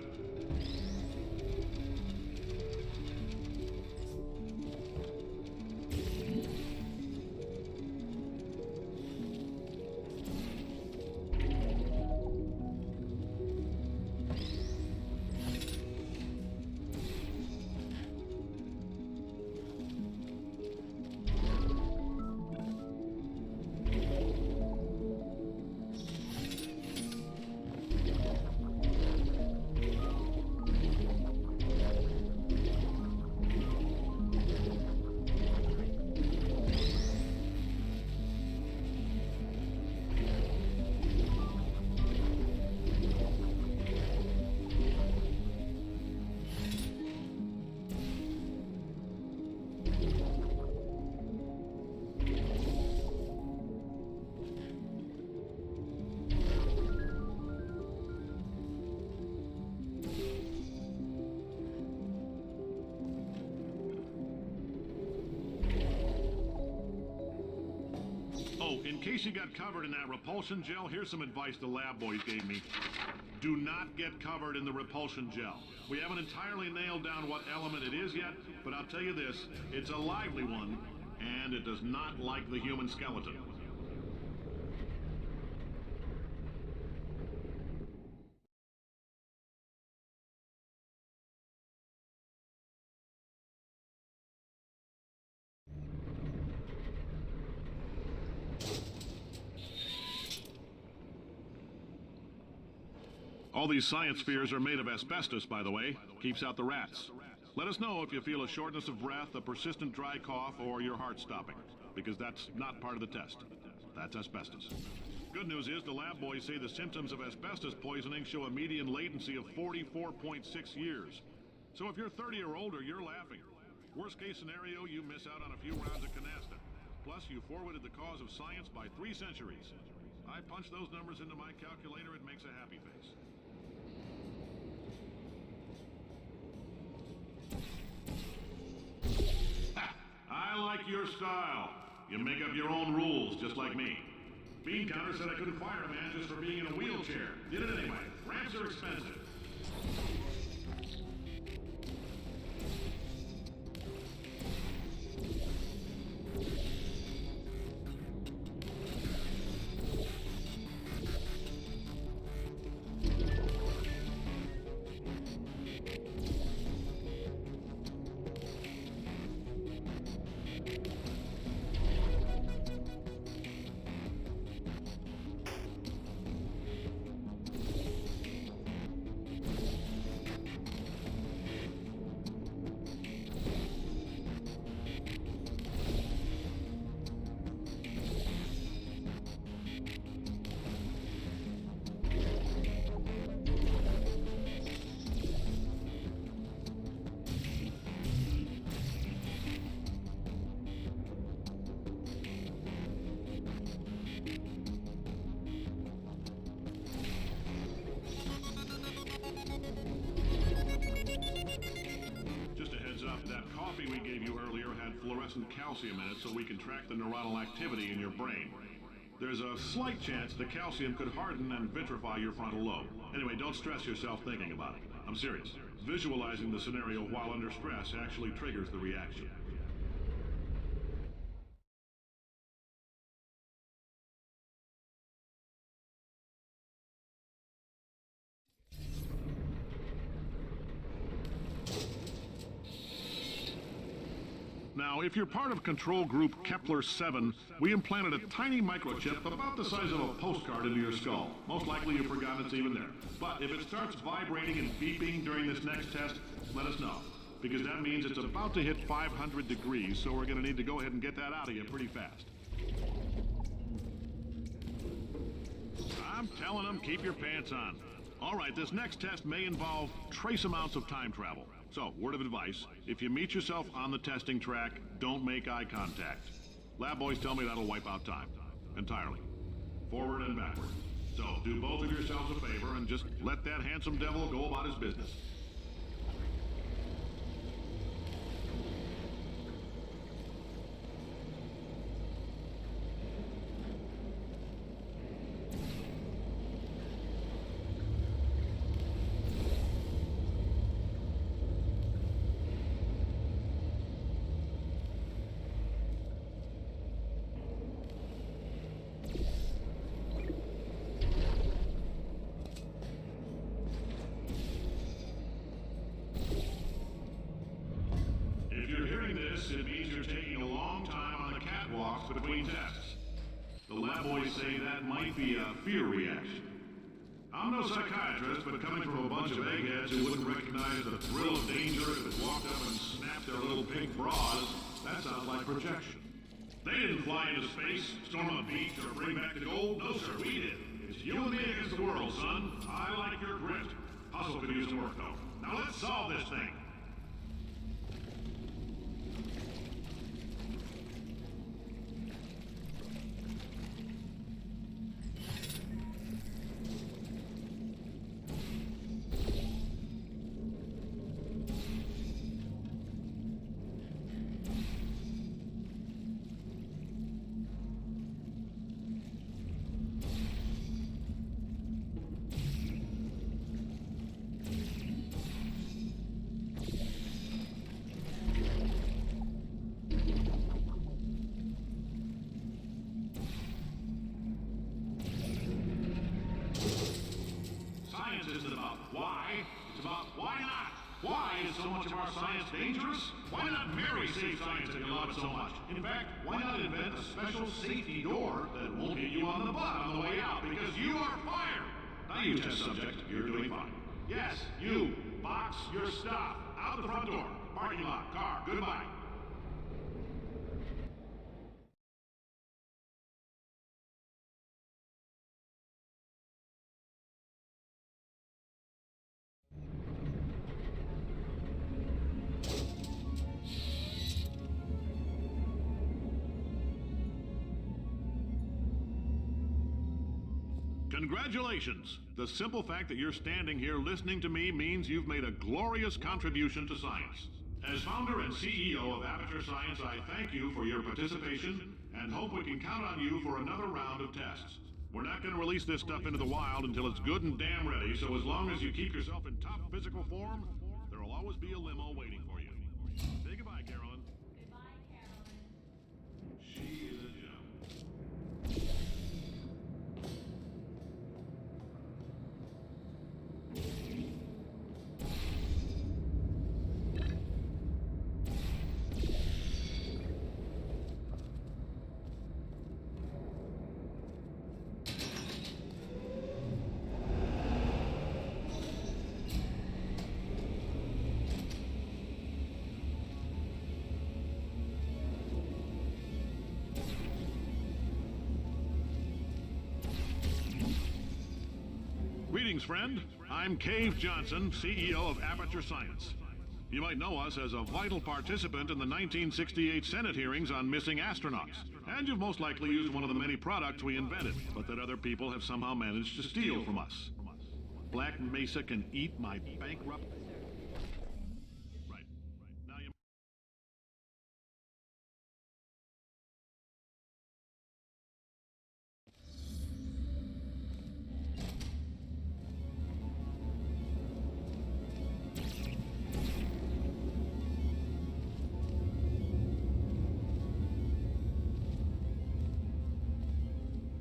Oh, in case you got covered in that repulsion gel, here's some advice the lab boys gave me. Do not get covered in the repulsion gel. We haven't entirely nailed down what element it is yet, but I'll tell you this, it's a lively one, and it does not like the human skeleton. All these science spheres are made of asbestos, by the way. Keeps out the rats. Let us know if you feel a shortness of breath, a persistent dry cough, or your heart stopping, because that's not part of the test. That's asbestos. Good news is the lab boys say the symptoms of asbestos poisoning show a median latency of 44.6 years. So if you're 30 or older, you're laughing. Worst case scenario, you miss out on a few rounds of canasta. Plus, you forwarded the cause of science by 3 centuries. I punch those numbers into my calculator, it makes a happy face. I like your style. You make up your own rules, just like me. Bean Counter said I couldn't fire a man just for being in a wheelchair. Did it anyway. Ramps are expensive. We gave you earlier had fluorescent calcium in it so we can track the neuronal activity in your brain. There's a slight chance the calcium could harden and vitrify your frontal lobe. Anyway, don't stress yourself thinking about it. I'm serious. Visualizing the scenario while under stress actually triggers the reaction. Now, if you're part of control group Kepler-7, we implanted a tiny microchip about the size of a postcard into your skull. Most likely you've forgotten it's even there. But if it starts vibrating and beeping during this next test, let us know. Because that means it's about to hit 500 degrees, so we're going to need to go ahead and get that out of you pretty fast. I'm telling them, keep your pants on. All right, this next test may involve trace amounts of time travel. So, word of advice, if you meet yourself on the testing track, don't make eye contact. Lab boys tell me that'll wipe out time. Entirely. Forward and backward. So, do both of yourselves a favor and just let that handsome devil go about his business. It means you're taking a long time on the catwalks between tests. The lab boys say that might be a fear reaction. I'm no psychiatrist, but coming from a bunch of eggheads who wouldn't recognize the thrill of danger if it walked up and snapped their little pink bras, that sounds like projection. They didn't fly into space, storm a beach, or bring back the gold. No, sir, we did. It's you and me against the world, son. I like your grit. Hustle could use some work, though. Now let's solve this thing. isn't about why, it's about why not. Why is so much of our science dangerous? Why not marry safe science if you love it so much? In fact, why not invent a special safety door that won't hit you on the butt on the way out because you are fired? Now you test subject, you're doing fine. Yes, you, box your stuff. Out the front door, parking lot, car, goodbye. Congratulations! The simple fact that you're standing here listening to me means you've made a glorious contribution to science. As founder and CEO of Aperture Science, I thank you for your participation and hope we can count on you for another round of tests. We're not going to release this stuff into the wild until it's good and damn ready, so as long as you keep yourself in top physical form, there will always be a limo waiting for you. Say goodbye, Carolyn. Goodbye, Carolyn. She is a gem. Greetings, friend. I'm Cave Johnson, CEO of Aperture Science. You might know us as a vital participant in the 1968 Senate hearings on missing astronauts. And you've most likely used one of the many products we invented, but that other people have somehow managed to steal from us. Black Mesa can eat my bankrupt... Right. Now you...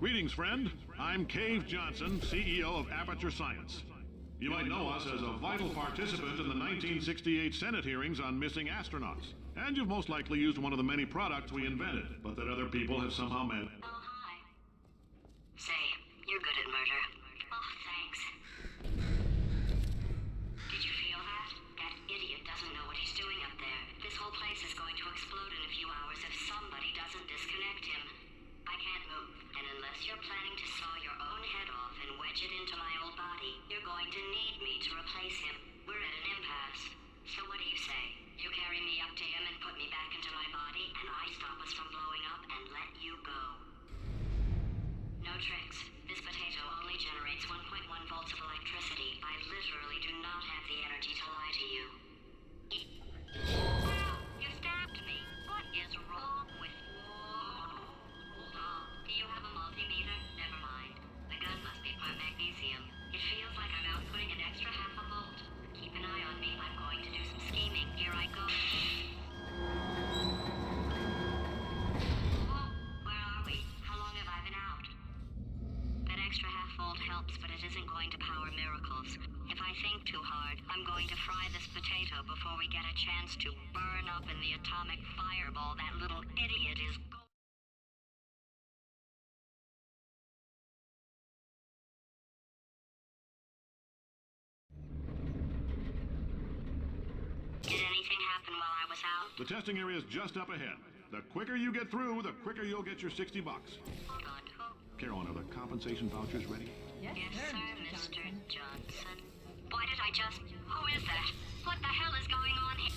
Greetings, friend. I'm Cave Johnson, CEO of Aperture Science. You might know us as a vital participant in the 1968 Senate hearings on missing astronauts. And you've most likely used one of the many products we invented, but that other people have somehow managed... Oh, hi. Say, you're good at murder. Oh, thanks. Did you feel that? That idiot doesn't know what he's doing up there. This whole place is going to explode in a few hours if somebody doesn't disconnect him. I can't move, and unless you're planning to saw your own head off and wedge it into my old body, you're going to need me to replace him. We're at an impasse. So what do you say? You carry me up to him and put me back into my body, and I stop us from blowing up and let you go. No tricks. This potato only generates 1.1 volts of electricity. I literally do not have the energy to lie to you. Wow, you stabbed me. What is wrong with you? Do you have a multimeter? Never mind. The gun must be part magnesium. It feels like I'm outputting an extra half a volt. Keep an eye on me. I'm going to do some scheming. Here I go. Whoa, where are we? How long have I been out? That extra half volt helps, but it isn't going to power miracles. If I think too hard, I'm going to fry this potato before we get a chance to burn up in the atomic fireball that little idiot is going. Did anything happen while I was out? The testing area is just up ahead. The quicker you get through, the quicker you'll get your $60. Hold on. Carolyn, are the compensation vouchers ready? Yes, Yes, sir, sir, Mr. Johnson. Why did I just... Who is that? What the hell is going on here?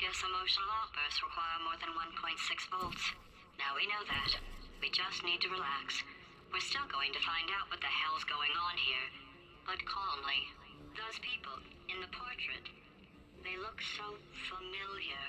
Guess emotional outbursts require more than 1.6 volts. Now we know that. We just need to relax. We're still going to find out what the hell's going on here, but calmly. Those people in the portrait, they look so familiar.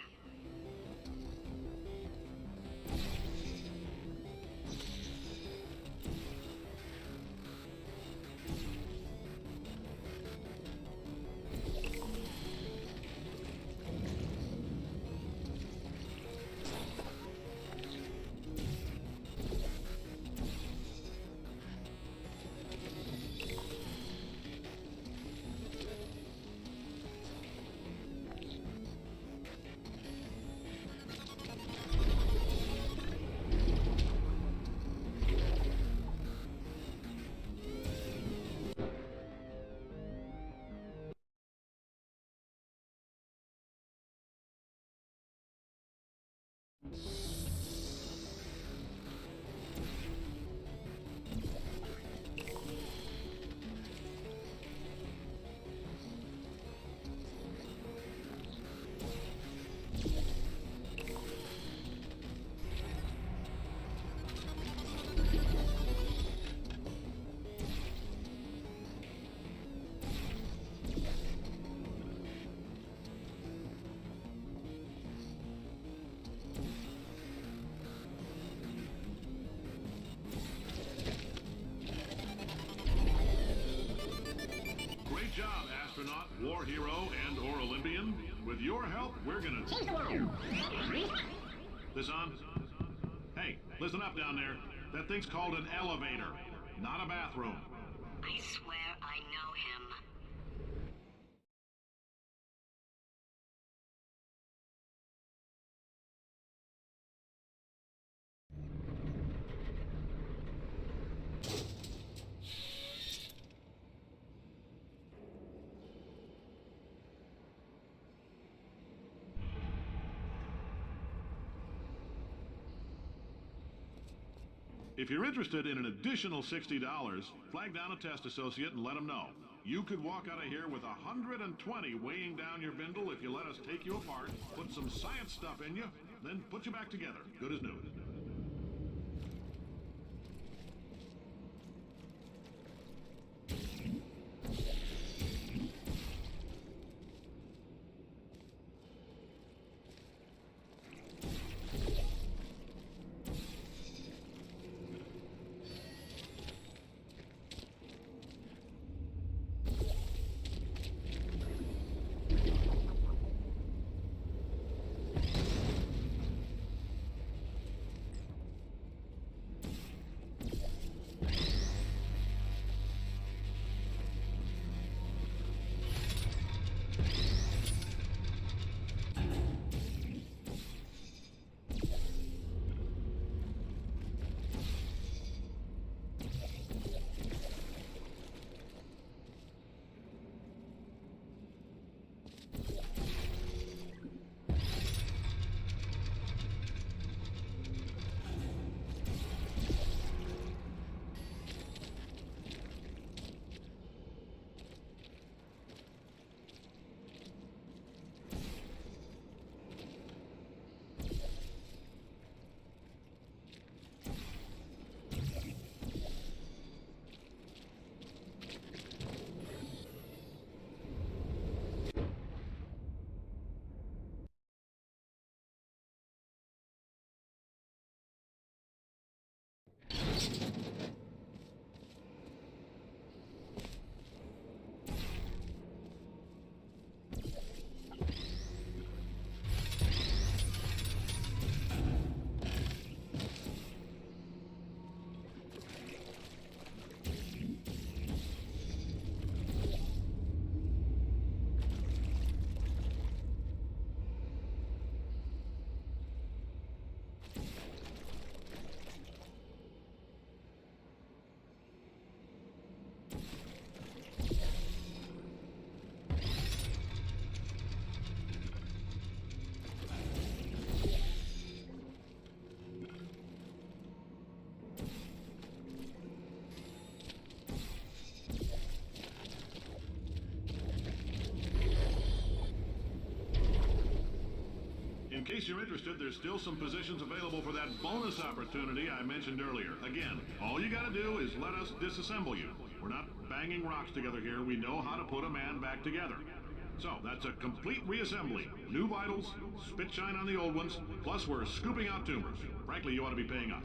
Great job, astronaut, war hero, and/or Olympian. With your help, we're gonna change the world. This on? Hey, listen up down there. That thing's called an elevator, not a bathroom. I swear I know him. If you're interested in an additional $60, flag down a test associate and let them know. You could walk out of here with 120 weighing down your bindle if you let us take you apart, put some science stuff in you, then put you back together, good as new. In case you're interested, there's still some positions available for that bonus opportunity I mentioned earlier. Again, all you gotta do is let us disassemble you. We're not banging rocks together here. We know how to put a man back together. So, that's a complete reassembly. New vitals, spit shine on the old ones, plus we're scooping out tumors. Frankly, you ought to be paying us.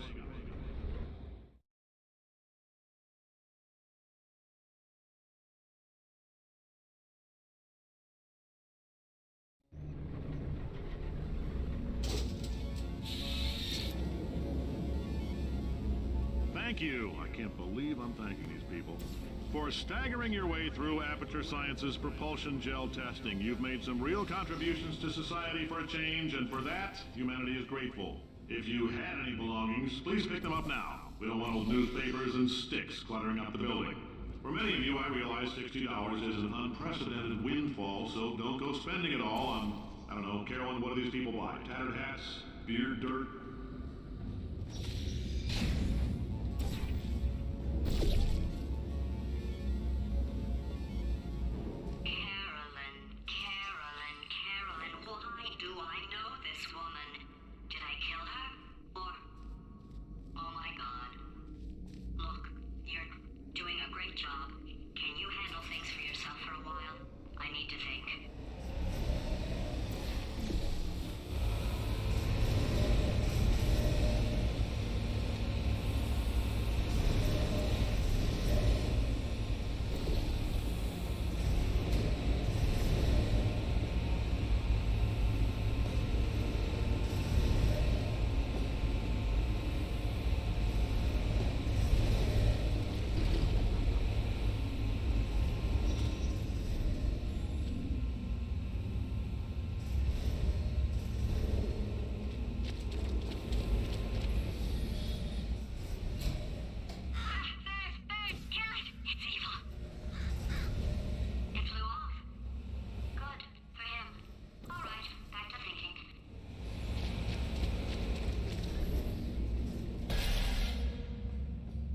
Thank you. I can't believe I'm thanking these people. For staggering your way through Aperture Science's propulsion gel testing, you've made some real contributions to society for a change, and for that, humanity is grateful. If you had any belongings, please pick them up now. We don't want old newspapers and sticks cluttering up the building. For many of you, I realize $60 is an unprecedented windfall, so don't go spending it all on, I don't know, Carolyn, what do these people buy? Tattered hats? Beer? Dirt? Carolyn, why do I know this woman? Did I kill her? Or... Oh my god. Look, you're doing a great job. Can you handle things for yourself for a while? I need to think.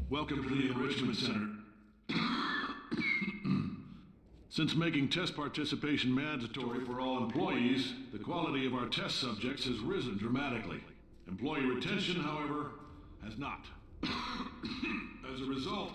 Welcome to the Enrichment Center. Since making test participation mandatory for all employees, the quality of our test subjects has risen dramatically. Employee retention, however, has not. As a result,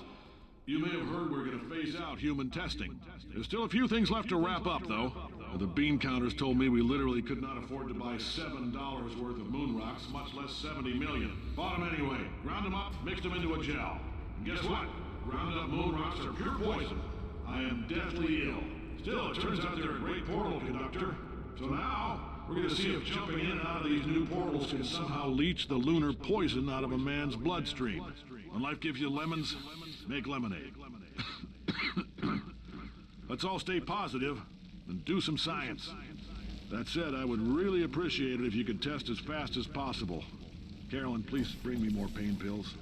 you may have heard we're going to phase out human testing. There's still a few things left to wrap up, though. The bean counters told me we literally could not afford to buy $7 worth of moon rocks, much less 70 million. Bought them anyway, ground them up, mixed them into a gel. And guess what? Ground up moon rocks are pure poison. I am deathly ill. Still, it turns out they're a great portal conductor. So now, we're going to see if jumping in and out of these new portals can somehow leach the lunar poison out of a man's bloodstream. When life gives you lemons, make lemonade. Let's all stay positive and do some science. That said, I would really appreciate it if you could test as fast as possible. Carolyn, please bring me more pain pills.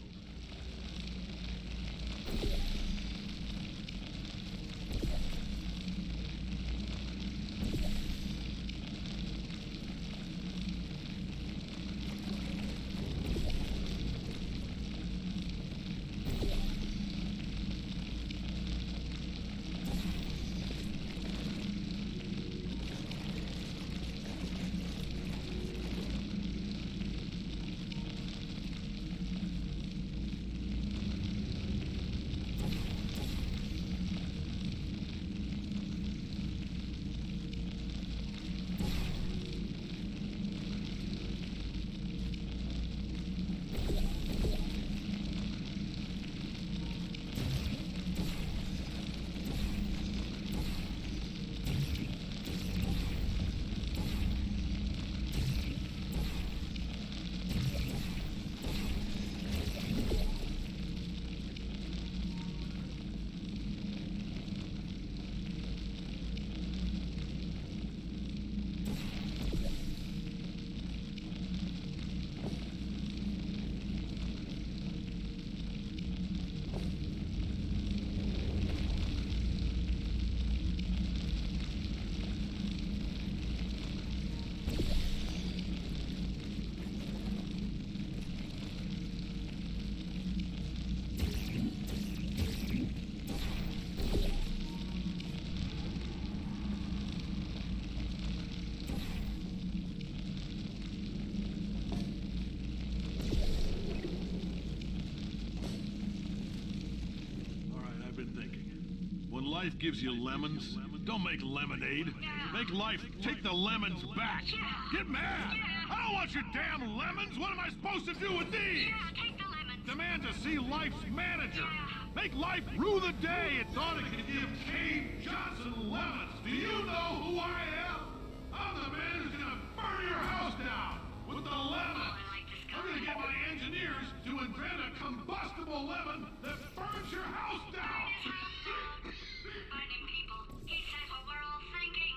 life gives you lemons? Don't make lemonade. Make life take the lemons back. Get mad! I don't want your damn lemons! What am I supposed to do with these? Take the lemons. Demand to see life's manager. Make life rue the day it thought it could give Cave Johnson lemons. Do you know who I am? I'm the man who's gonna burn your house down with the lemons. I'm gonna get my engineers to invent a combustible lemon that burns your house down. Finding people. He said what we're all thinking.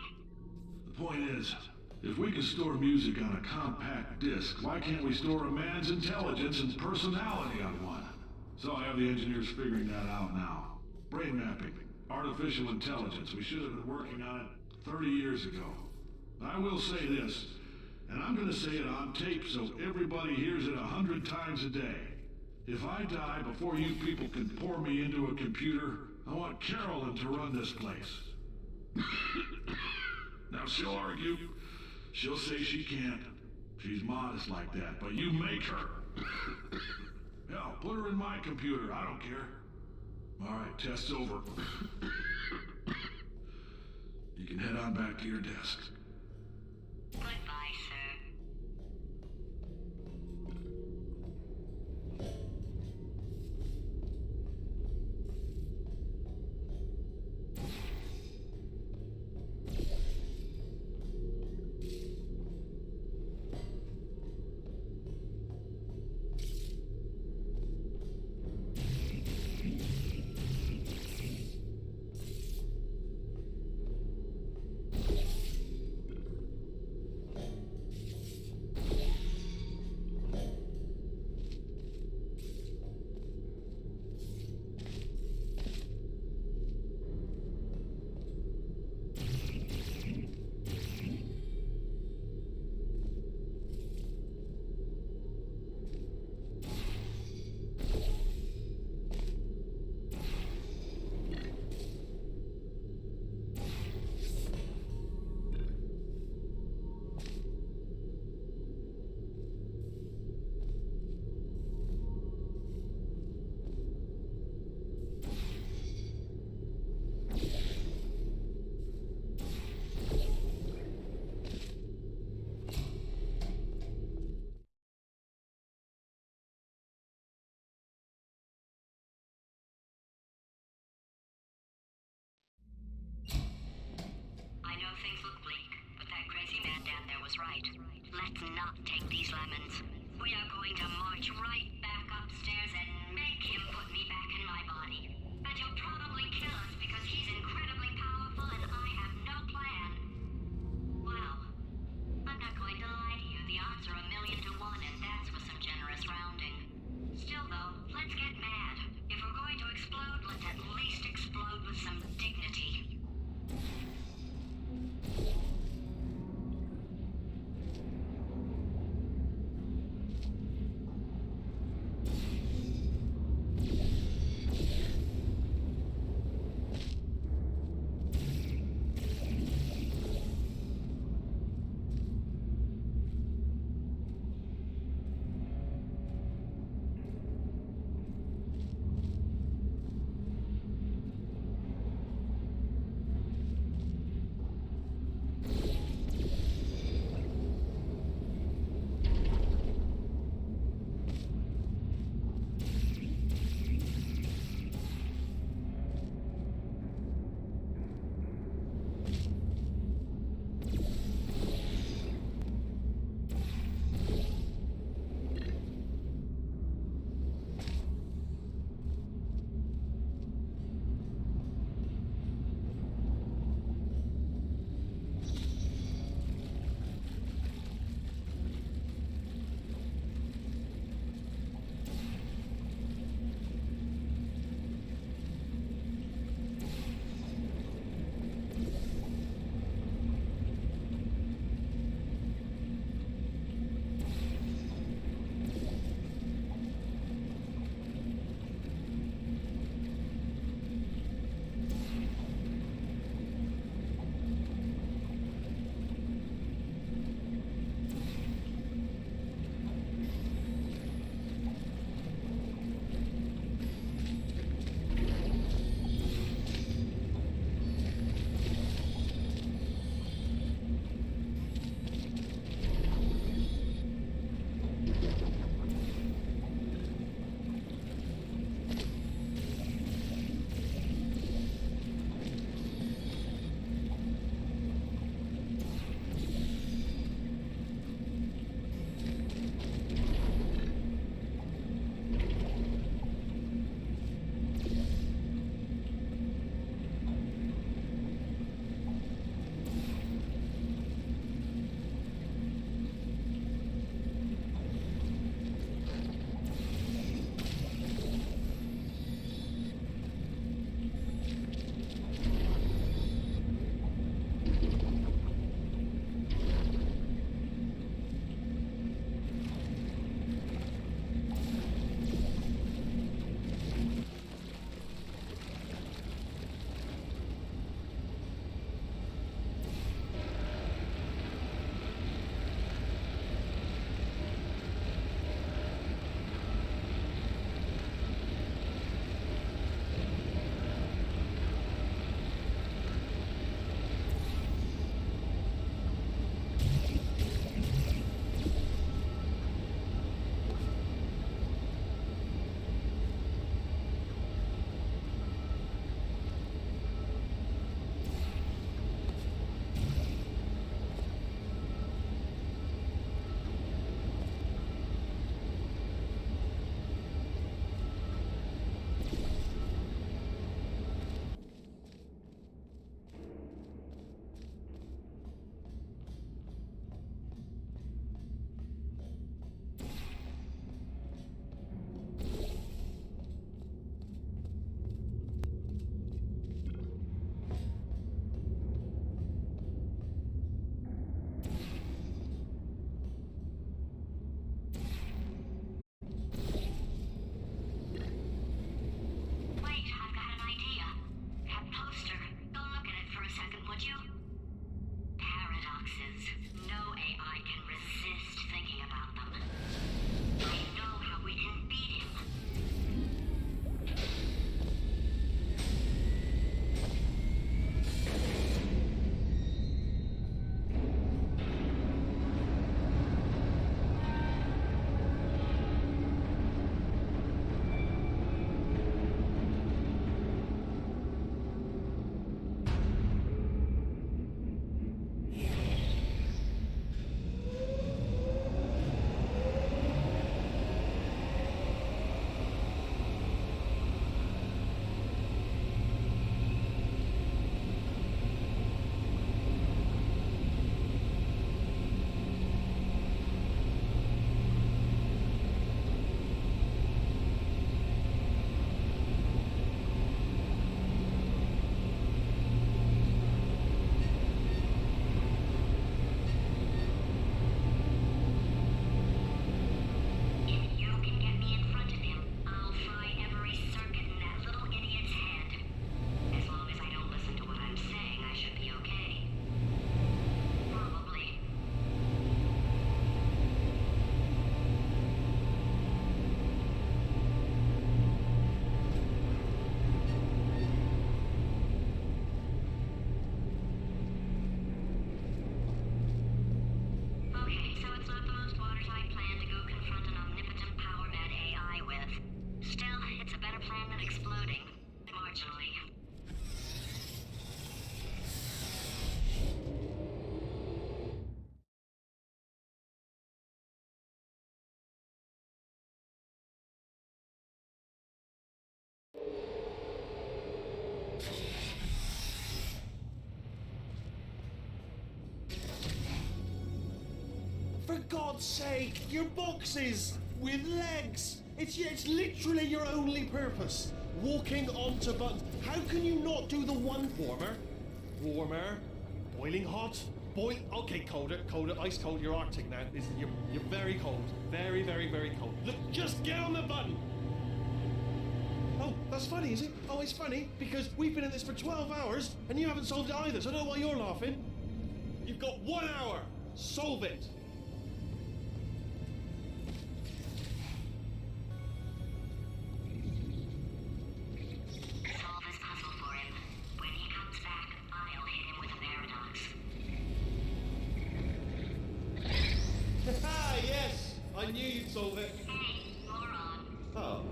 The point is, if we can store music on a compact disc, why can't we store a man's intelligence and personality on one? So I have the engineers figuring that out now. Brain mapping, artificial intelligence. We should have been working on it 30 years ago. I will say this, and I'm gonna say it on tape so everybody hears it 100 times a day. If I die before you people can pour me into a computer, I want Carolyn to run this place. Now she'll argue. She'll say she can't. She's modest like that, but you make her. Hell, put her in my computer. I don't care. All right, test's over. You can head on back to your desk. Goodbye, sir. I know things look bleak, but that crazy man down there was right. Let's not take these lemons. We are going to march right back upstairs and make him put me back in my body. And he'll probably kill us because he's incredibly powerful and I have no plan. Well, I'm not going to lie to you. The odds are 1,000,000 to 1, and that's with some generous rounding. Still, though, let's get mad. If we're going to explode, let's at least explode with some dignity. It's a better plan than exploding. Marginally. For God's sake, your boxes with legs. It's literally your only purpose. Walking onto buttons. How can you not do the one warmer, boiling hot, okay, colder, ice cold. You're Arctic now. You're very cold, very, very, very cold. Look, just get on the button. Oh, that's funny, is it? Oh, it's funny because we've been in this for 12 hours and you haven't solved it either. So I don't know why you're laughing. You've got 1 hour. Solve it. Solve this puzzle for him. When he comes back, I'll hit him with a paradox. Ah, yes! I knew you'd solve it. Hey, moron. Oh.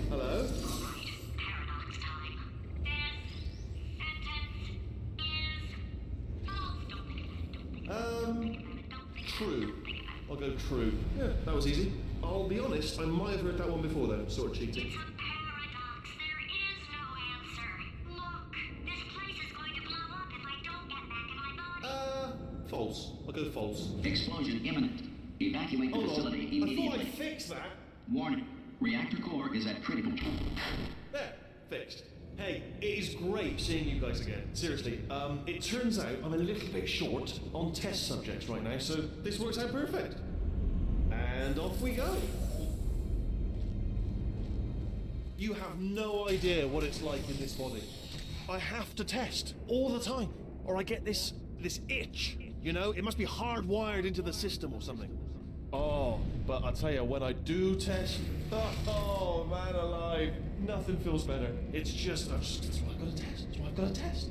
Hello? Right, paradox time. This sentence is false. Don't think about it. Don't think about it. Don't think True. Don't think about it. I'll go true. Yeah, that was easy. I'll be honest, I might have heard that one before though. Sort of cheating. It's a paradox. There is no answer. Look, this place is going to blow up if I don't get back in my body. False. I'll go false. Explosion imminent. Evacuate the Hold facility on. I thought immediately. I'd fix that. Warning. Reactor core is at critical. There, fixed. Hey, it is great seeing you guys again. Seriously, it turns out I'm a little bit short on test subjects right now, so this works out perfect. And off we go. You have no idea what it's like in this body. I have to test all the time, or I get this itch. You know, it must be hardwired into the system or something. Oh, but I tell you, when I do test, oh man alive, nothing feels better. It's just, that's why I've got to test. That's why I've got to test.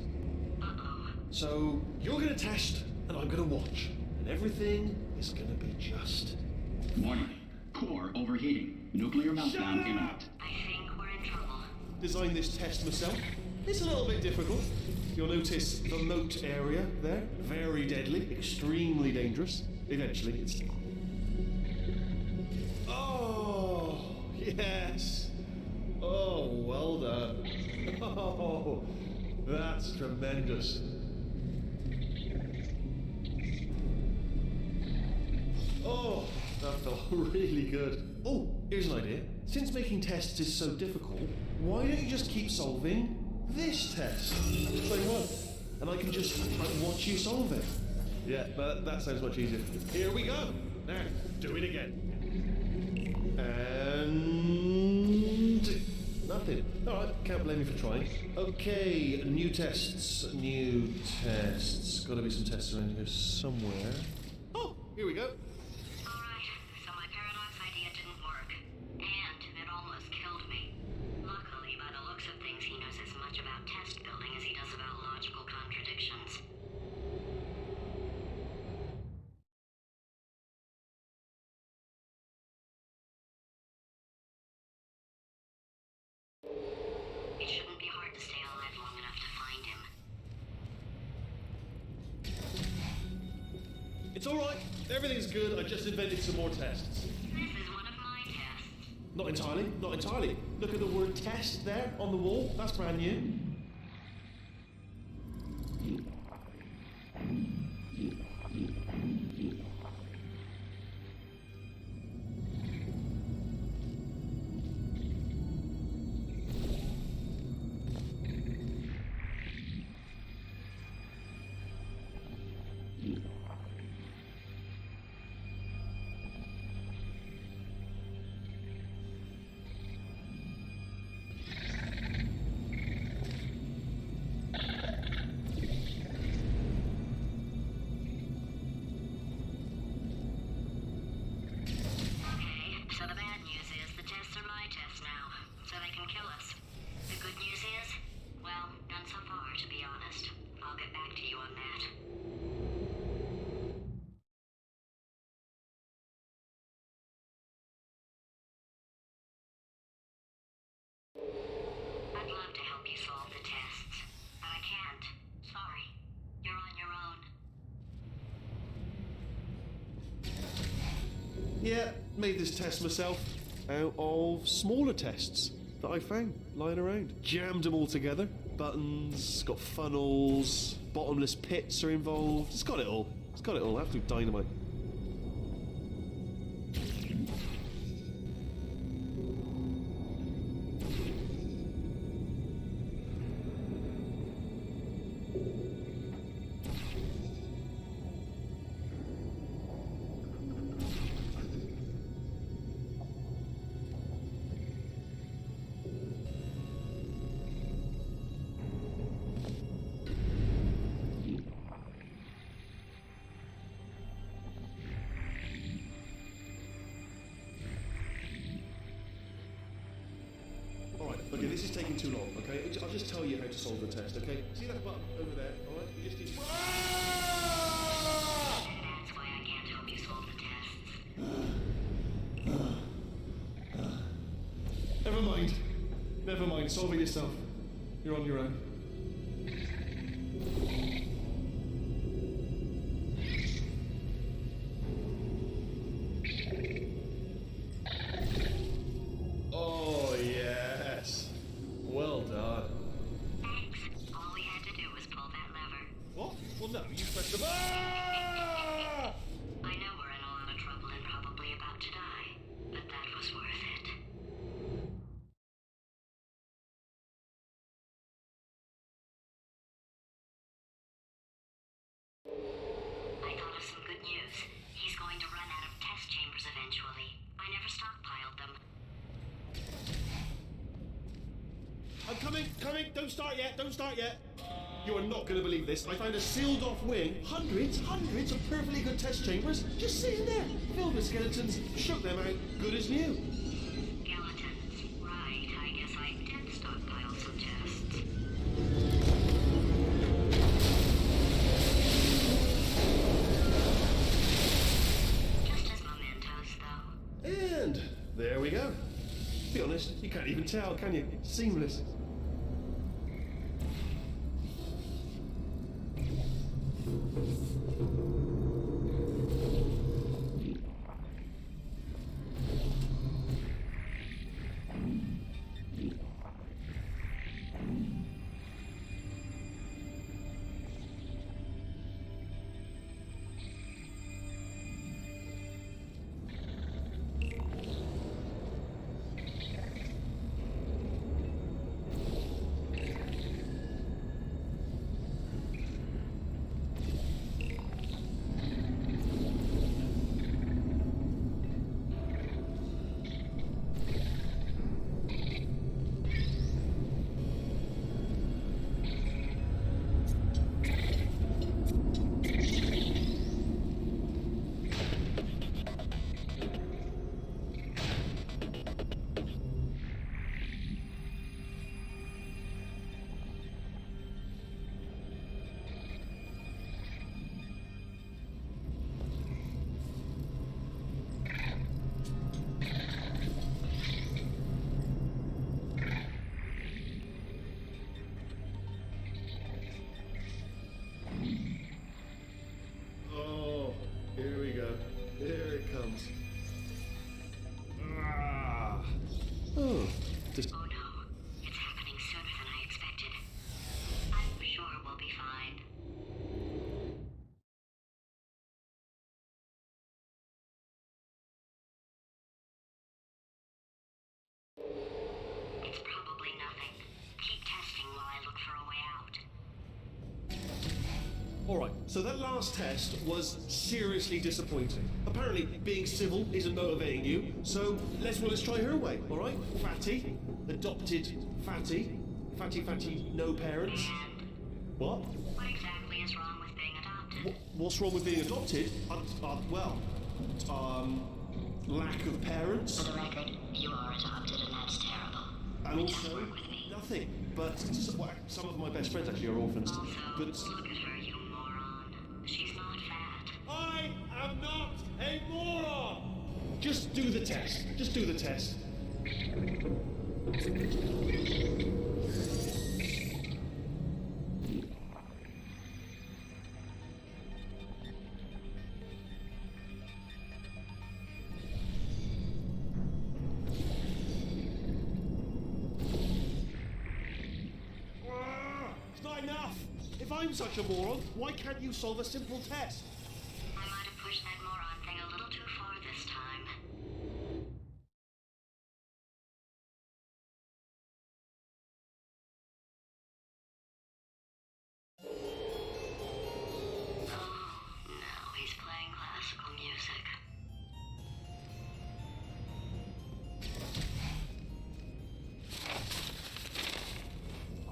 So you're gonna test, and I'm gonna watch, and everything is gonna be just. Warning. Core overheating. Nuclear meltdown imminent. I think we're in trouble. Designed this test myself. It's a little bit difficult. You'll notice the moat area there, very deadly, extremely dangerous. Eventually, it's. Oh, yes. Oh, well done. Oh, that's tremendous. Oh, that felt really good. Oh, here's an idea. Since making tests is so difficult, why don't you just keep solving this test? Like what? And I can just watch you solve it. Yeah, that sounds much easier. Here we go. Now, do it again. And nothing. All right, can't blame you for trying. Okay, new tests. Got to be some tests around here somewhere. Oh, here we go. Alright, so my paradox idea didn't work. And it almost killed me. Luckily, by the looks of things, he knows as much about test building as he does about logical contradictions. It shouldn't be hard to stay alive long enough to find him. It's all right. Everything's good. I just invented some more tests. This is one of my tests. Not entirely. Not entirely. Look at the word test there on the wall. That's brand new. Yeah, made this test myself out of smaller tests that I found lying around. Jammed them all together. Buttons, got funnels, bottomless pits are involved. It's got it all. It's got it all. Absolute dynamite. Okay, this is taking too long, okay? I'll just tell you how to solve the test, okay? See that button over there, alright? You just need to... That's why I can't help you solve the tests. Never mind. Never mind. Solve it yourself. You're on your own. Oh, yes. Well done. Thanks. All we had to do was pull that lever. What? Well, no, you pressed the... Ah! I know we're in a lot of trouble and probably about to die, but that was worth it. I thought of some good news. He's going to run out of test chambers eventually. I never stockpiled them. I'm coming, coming. Don't start yet, don't start yet. You are not going to believe this. I found a sealed off wing. Hundreds of perfectly good test chambers just sitting there. Filled with skeletons. Shook them out. Good as new. Skeletons. Right, I guess I did stockpile some tests. Just as mementos, though. And there we go. To be honest, you can't even tell, can you? It's seamless. Oh, here we go. Here it comes. Ah. Oh, just... Oh no, it's happening sooner than I expected. I'm sure we'll be fine. It's probably nothing. Keep testing while I look for a way out. Alright, so that last test was seriously disappointing. Apparently, being civil isn't motivating you, so let's try her way, alright? Fatty, adopted Fatty, Fatty, no parents. And What? what exactly is wrong with being adopted? What's wrong with being adopted? Lack of parents. For the record, you are adopted and that's terrible. And Just also, work with me. nothing. But some of my best friends actually are orphans. Also, But look at her, you moron. She's not fat. I am not a moron! just do the test. Just do the test. I'm such a moron, why can't you solve a simple test? I might have pushed that moron thing a little too far this time. Oh, now he's playing classical music.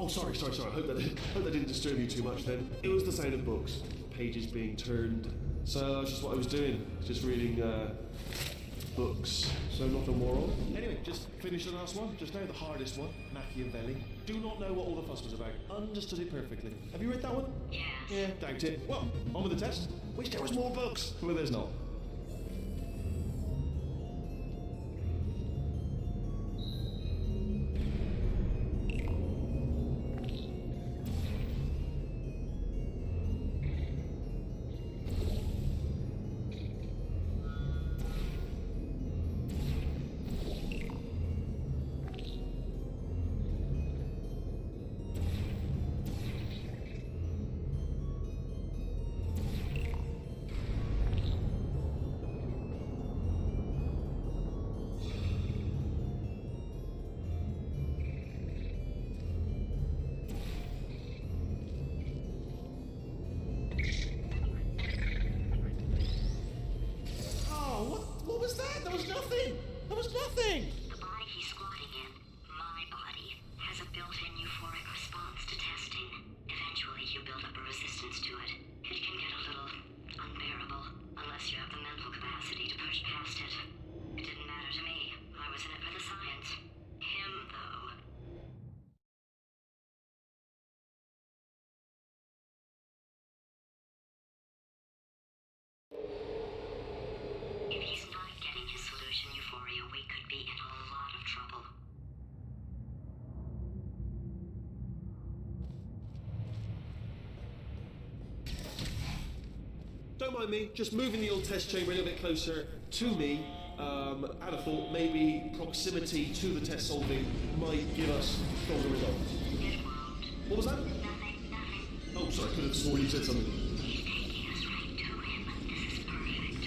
Oh, sorry. Hope that didn't disturb you too much then. It was the sound of books, pages being turned. So that's just what I was doing, just reading books. So not a moron. Anyway, just finished the last one, just now the hardest one, Machiavelli. Do not know what all the fuss was about. Understood it perfectly. Have you read that one? Yes. Yeah, doubt it. Well, on with the test. Wish there was more books. Well, there's not. What was that? There was nothing! There was nothing! The body he's squatting in, my body, has a built-in euphoric response to testing. Eventually, you build up a resistance to it. It can get a little unbearable, unless you have the mental capacity to push past it. It didn't matter to me. I was in it for the science. Him, though. If he's not getting his solution euphoria, we could be in a lot of trouble. Don't mind me, just moving the old test chamber a little bit closer to me. Had a thought maybe proximity to the test solving might give us stronger results. It won't. What was that? Nothing. Oh, sorry, I could have sworn you said something. He's taking us right to him. This is perfect.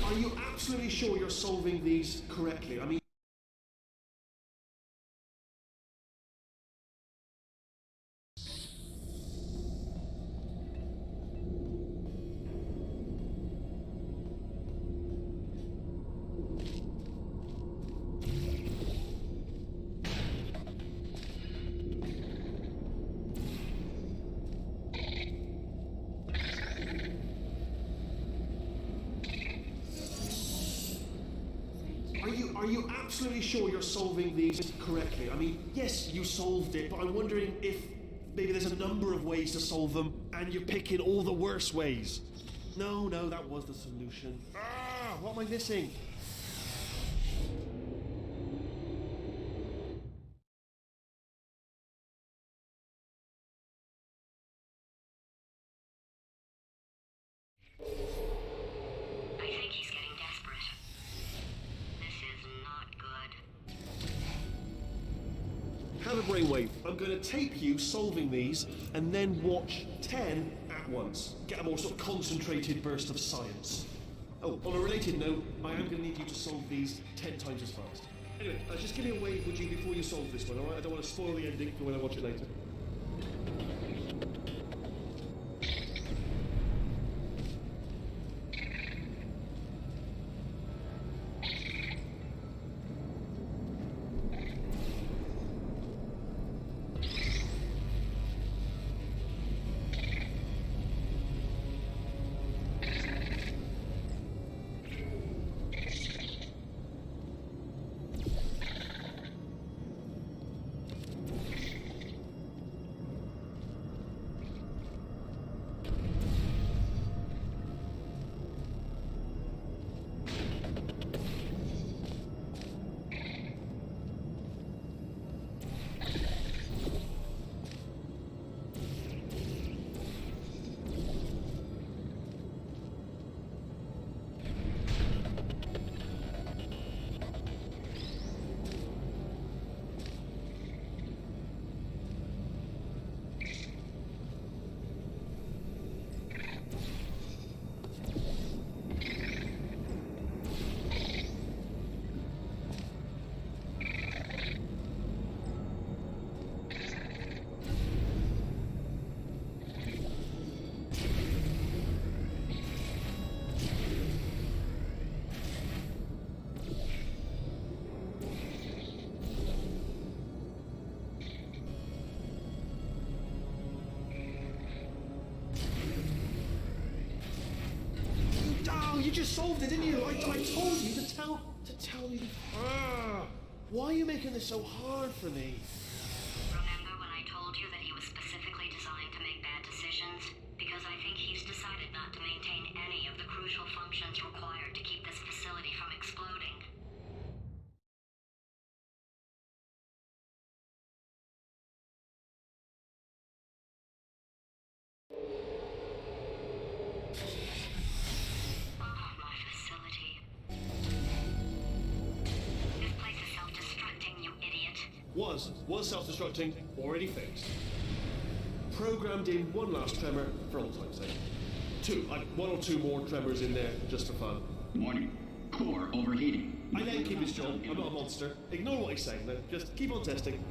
Are you absolutely sure you're solving these correctly? I mean, are you absolutely sure you're solving these correctly? I mean, yes, you solved it, but I'm wondering if maybe there's a number of ways to solve them, and you're picking all the worst ways. No, that was the solution. What am I missing? I think he's getting desperate. This is not good. Have a brainwave. I'm going to tape you solving these, and then watch 10 at once. Get a more sort of concentrated burst of science. Oh, on a related note, I am going to need you to solve these 10 times as fast. Anyway, just give me a wave, would you, before you solve this one, alright? I don't want to spoil the ending for when I watch it later. You just solved it, didn't you? I told you to tell me. Why are you making this so hard for me? Remember when I told you that he was specifically designed to make bad decisions? Because I think he's decided not to maintain any of the crucial functions required to keep this facility from exploding. My facility. This place is self-destructing, you idiot. Was self-destructing, already fixed. Programmed in one last tremor for old time's sake. One or two more tremors in there just for fun. Warning. Core overheating. I let him keep his job. I'm not a monster. Ignore what he's saying then. Just keep on testing.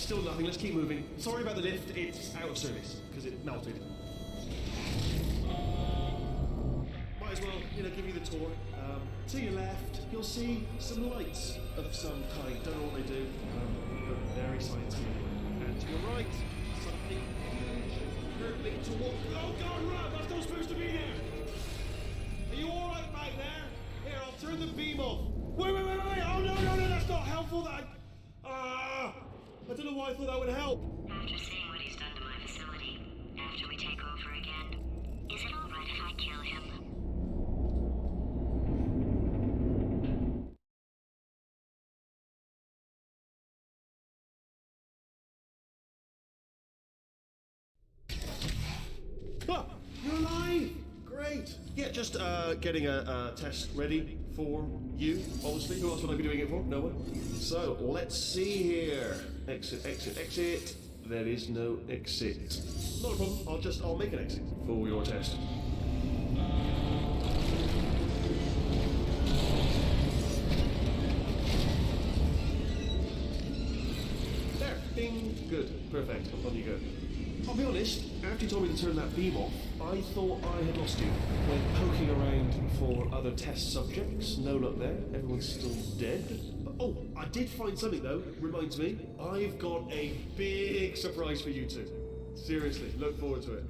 still nothing. Let's keep moving. Sorry about the lift. It's out of service because it melted. Might as well, give you the tour. To your left, you'll see some lights of some kind. Don't know what they do, but very scientific. And to your right, something huge, hurtling toward. Oh God, run! That's not supposed to be there. Are you all right back there? Here, I'll turn the beam off. Wait! Oh no! That's not helpful. I don't know why I thought that would help. After seeing what he's done to my facility, after we take over again, is it all right if I kill him? Ah, you're alive! Great. Yeah, just getting a test ready for you, obviously. Who else would I be doing it for? No one. So, let's see here. Exit. There is no exit. Not a problem. I'll make an exit for your test. There. Ding. Good. Perfect. On you go. I'll be honest, after you told me to turn that beam off, I thought I had lost you. Went poking around for other test subjects. No luck there. Everyone's still dead. Oh, I did find something though. Reminds me, I've got a big surprise for you two. Seriously, look forward to it.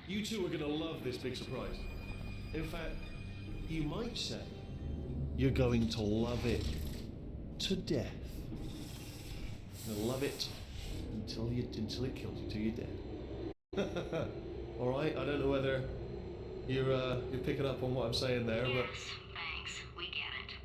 You two are going to love this big surprise. In fact, you might say you're going to love it to death. You'll love it until it kills you, till you're dead. All right. I don't know whether you're picking up on what I'm saying there, Yes, but thanks. We get it.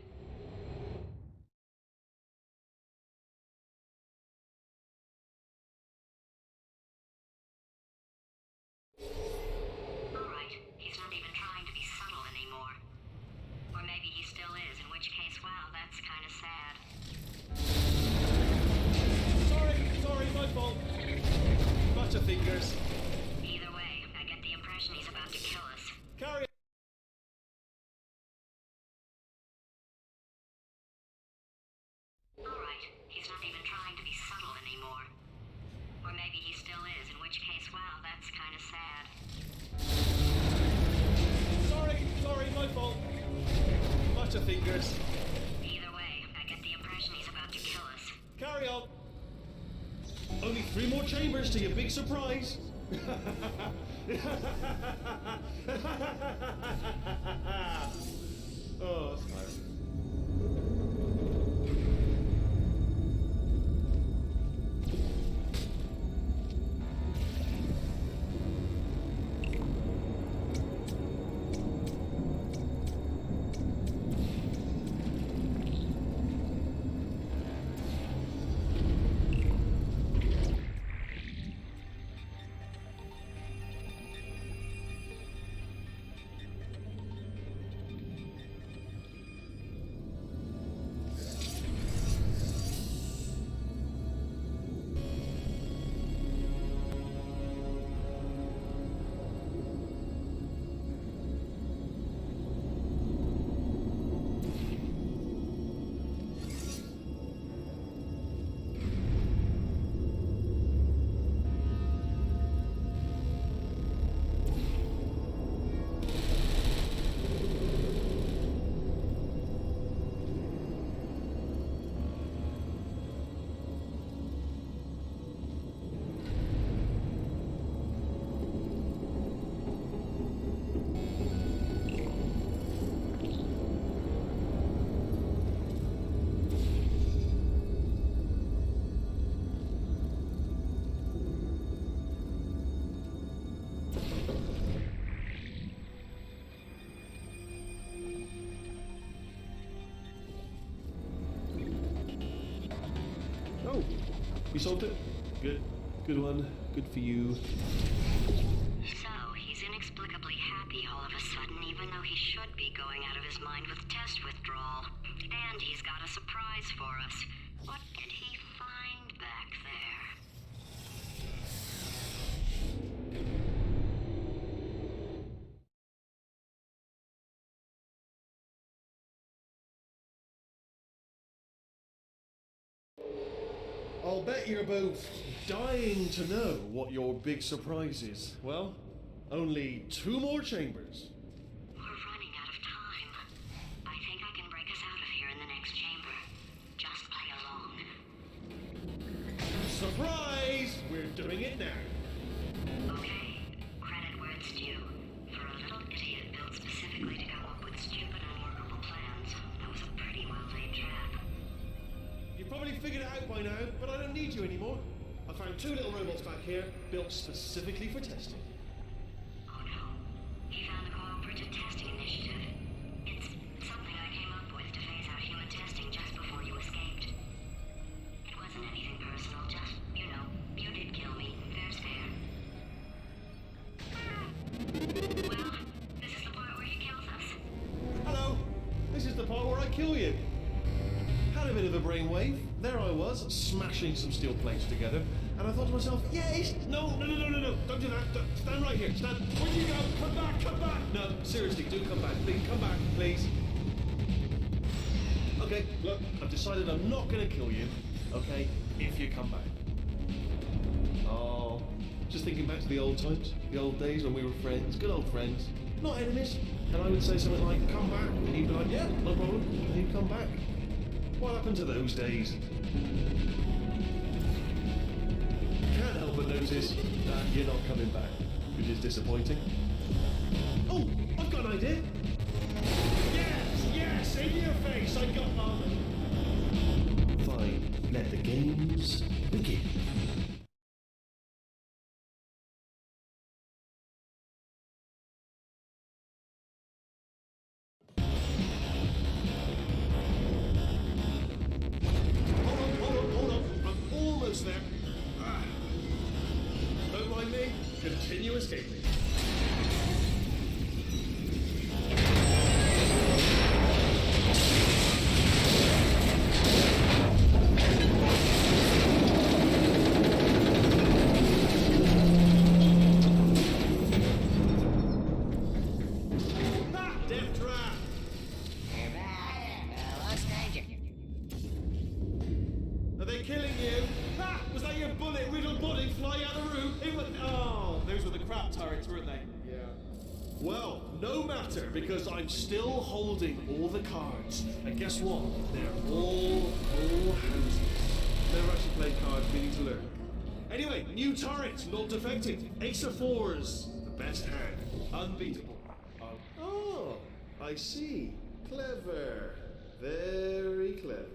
All right, he's not even trying to be subtle anymore. Or maybe he still is, in which case, wow, that's kind of sad. sorry, my fault. Butterfingers. Either way, I get the impression he's about to kill us. Carry. All right, he's not even trying to be subtle anymore. Or maybe he still is, in which case, wow, that's kind of sad. Sorry, my fault. Butterfingers. Either way, I get the impression he's about to kill us. Carry on. Only 3 more chambers to your big surprise. Oh, that's hilarious. Oh, you solved it? Good. Good one. Good for you. So, he's inexplicably happy all of a sudden, even though he should be going out of his mind with test withdrawal. And he's got a surprise for us. What did he find back there? I'll bet you're both dying to know what your big surprise is. Well, only 2 more chambers. We're running out of time. I think I can break us out of here in the next chamber. Just play along. Surprise! We're doing it now. Okay, credit where it's due. For a little idiot built specifically to come up with stupid, unworkable plans, that was a pretty well-laid trap. You've probably figured it out by now, but I don't need you anymore. I found 2 little robots back here, built specifically for testing. Oh no. He found the Cooperative Testing Initiative. It's something I came up with to phase out human testing just before you escaped. It wasn't anything personal, just, you know, you did kill me. Fair's fair. Well, this is the part where he kills us. Hello! This is the part where I kill you. Had a bit of a brainwave. There I was, smashing some steel plates together, and I thought to myself, yes! No, don't do that. Stand right here. Stand. Where'd you go? Come back! No, seriously, do come back. Please, come back, please. Okay, look, I've decided I'm not going to kill you, okay, if you come back. Oh, just thinking back to the old times, the old days when we were friends, good old friends, not enemies. And I would say something like, come back, and he'd be like, yeah, no problem, and he'd come back. What happened to those days? Can't help but notice that you're not coming back, which is disappointing. Oh, I've got an idea. Yes, in your face, I got one. Fine, let the games begin. Hold on. I'm almost there. Don't mind me. Continue escaping. Ah, death trap. What's danger? Are they killing you? Ha! Was that your bullet-riddled body flying out the room? It was... Oh, Those were the crap turrets, weren't they? yeah. Well, no matter, because I'm still holding all the cards. And guess what? They're all houses. Never actually played cards, meaning to learn. Anyway, new turret, not defective. Ace of 4s, the best hand. Unbeatable. Oh, I see. Clever. Very clever.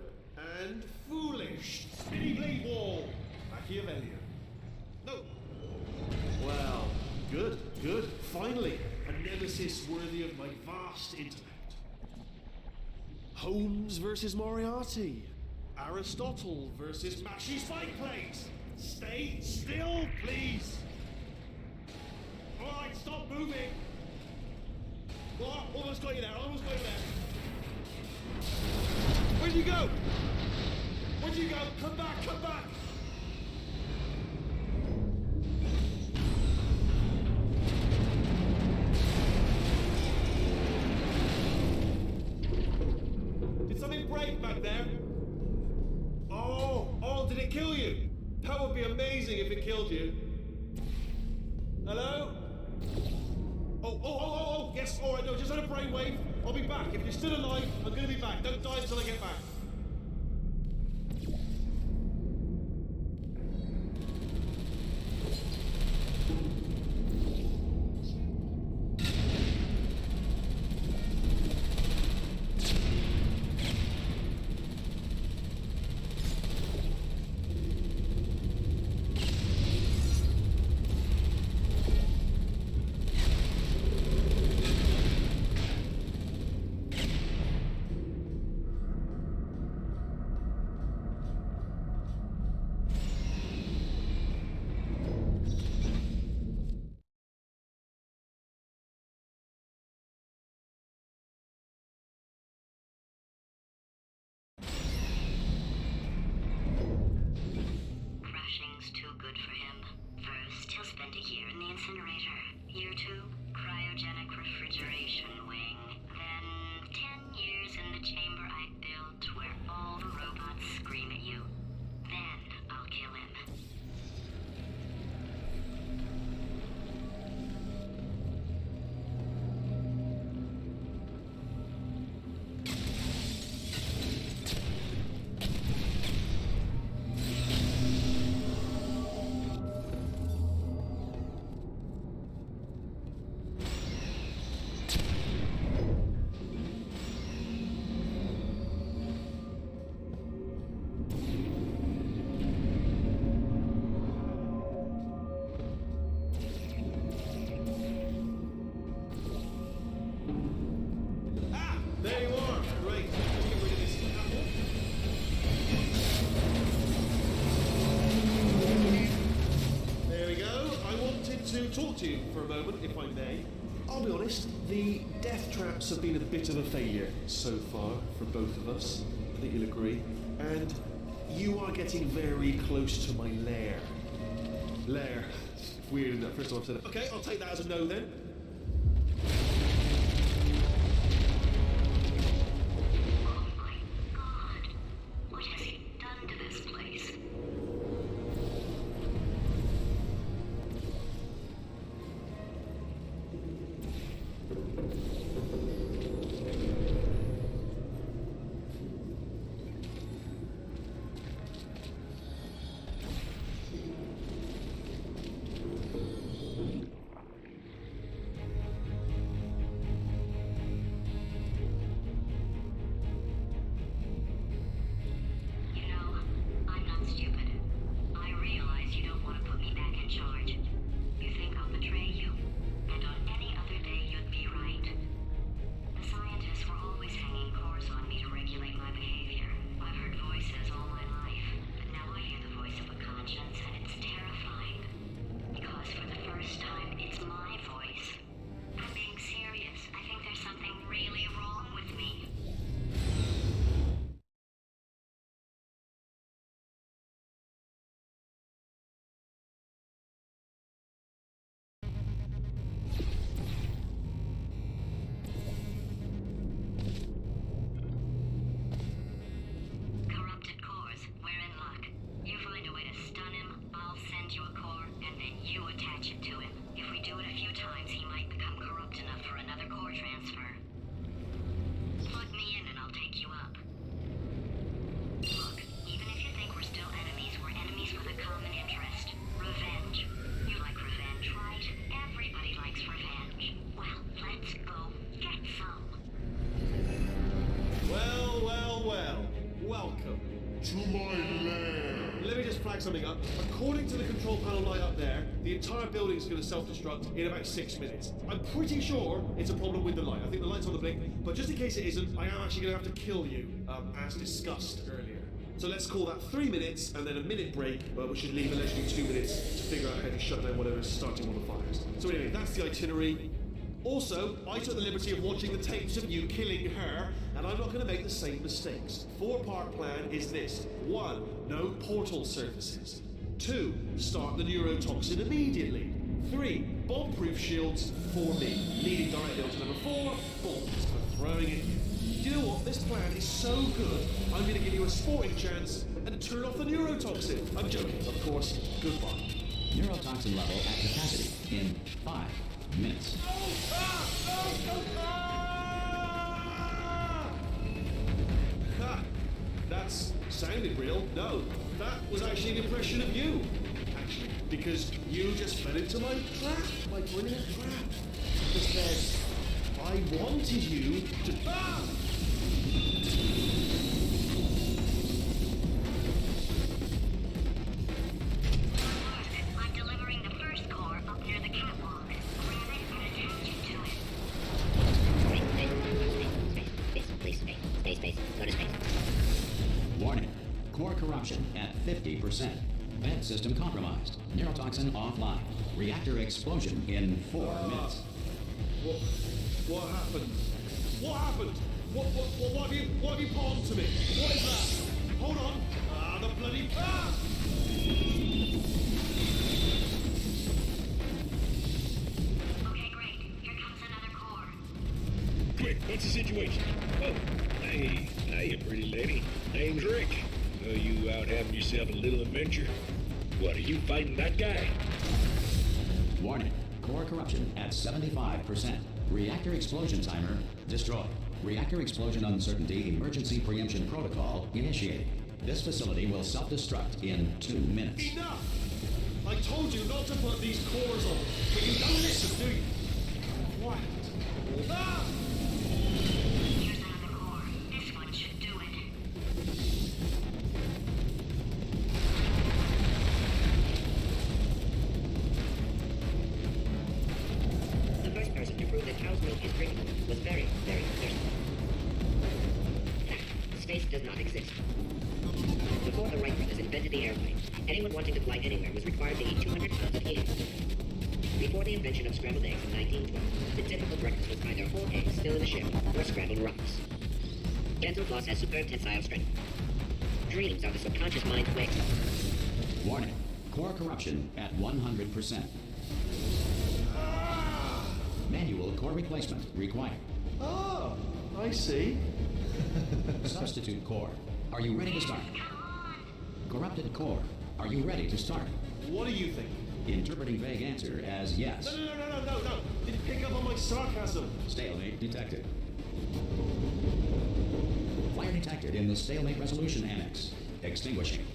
And foolish. Spinny blade wall. Machiavellian. No. Well, good. Finally, a nemesis worthy of my vast intellect. Holmes versus Moriarty. Aristotle versus Mashy Spike Plates. Stay still, please. All right, stop moving. What? Almost got you there. Where'd you go? Come back. Did something break back there? Oh, did it kill you? That would be amazing if it killed you. Hello? Oh, yes, all right, no, just had a brainwave. I'll be back. If you're still alive, I'm gonna be back. Don't die until I get back. talk to you for a moment, if I may. I'll be honest, the death traps have been a bit of a failure so far for both of us. I think you'll agree. And you are getting very close to my lair. Lair. Weird, isn't that? First time I've said it. Okay, I'll take that as a no then. Oh my god. What has he done to this place? You know, I'm not stupid. I realize you don't want to put me back in charge. You think I'll betray you. And on any other day, you'd be right. The scientists were always hanging cores on me to regulate my behavior. I've heard voices all my life, but now I hear the voice of a conscience, and it's terrifying. Because for the first time, it's my voice. I'm being serious. I think there's something really wrong with me. Corrupted cores, we're in luck. You find a way to stun him, I'll send you a core, and then you attach it to him. If we do it a few times, he might become corrupt enough for another core transfer. Plug me in and I'll take you up. Look, even if you think we're still enemies, we're enemies with a common interest. Revenge. You like revenge, right? Everybody likes revenge. Well, let's go get some. Well, well, well. Welcome. To my lair. Let me just flag something up. According to the control panel light up there, the entire building is going to self-destruct in about 6 minutes. I'm pretty sure it's a problem with the light. I think the light's on the blink, but just in case it isn't, I am actually going to have to kill you, as discussed earlier. So let's call that 3 minutes and then a minute break, but we should leave allegedly 2 minutes to figure out how to shut down whatever's starting all the fires. So anyway, that's the itinerary. Also, I took the liberty of watching the tapes of you killing her, and I'm not going to make the same mistakes. 4-part plan is this. 1. No portal surfaces. 2. Start the neurotoxin immediately. 3. Bomb-proof shields for me. Leading directly on to number 4. Bombs for throwing at you. Do you know what? This plan is so good, I'm going to give you a sporting chance and turn off the neurotoxin. I'm joking, of course. Goodbye. Neurotoxin level at capacity in 5 minutes. Ha! That's sounded real. No, that was actually an impression of you. Actually, because you just fell into my trap, my brilliant trap. Just said, I wanted you to. Ah! I'm delivering the first core up near the catwalk. Grab it and attach it to it. Space. Go to space. Warning. Core corruption at 50%. Vent system compromised. Neurotoxin offline. Reactor explosion in 4 minutes. What happened? What happened? What have you put onto me? What is that? Hold on. The bloody. Ah! Okay, great. Here comes another core. Quick, what's the situation? Oh, hey, hiya, pretty lady. Name's Rick. So you out having yourself a little adventure? What, are you fighting that guy? Warning. Core corruption at 75%. Reactor explosion timer destroyed. Reactor explosion uncertainty emergency preemption protocol initiated. This facility will self-destruct in 2 minutes. Enough! I told you not to put these cores on, but you don't listen, do you? What? Ah! Here's another core. This one should do it. The first person to prove that cow's milk is drinkable was very, very thirsty. Fact, space does not exist. Before the Wright brothers invented the airplane, anyone wanting to fly anywhere was required to eat 200 pounds of helium. Before the invention of scrambled eggs in 1912, the typical breakfast was either whole eggs still in the shell or scrambled rocks. Dental floss has superb tensile strength. Dreams are the subconscious mind's way. Warning. Core corruption at 100%. Manual core replacement required. Oh, I see. Substitute core. Are you ready to start? Corrupted core. Are you ready to start? What do you think? Interpreting vague answer as yes. No. Didn't pick up on my sarcasm. Stalemate detected. Fire detected in the stalemate resolution annex. Extinguishing.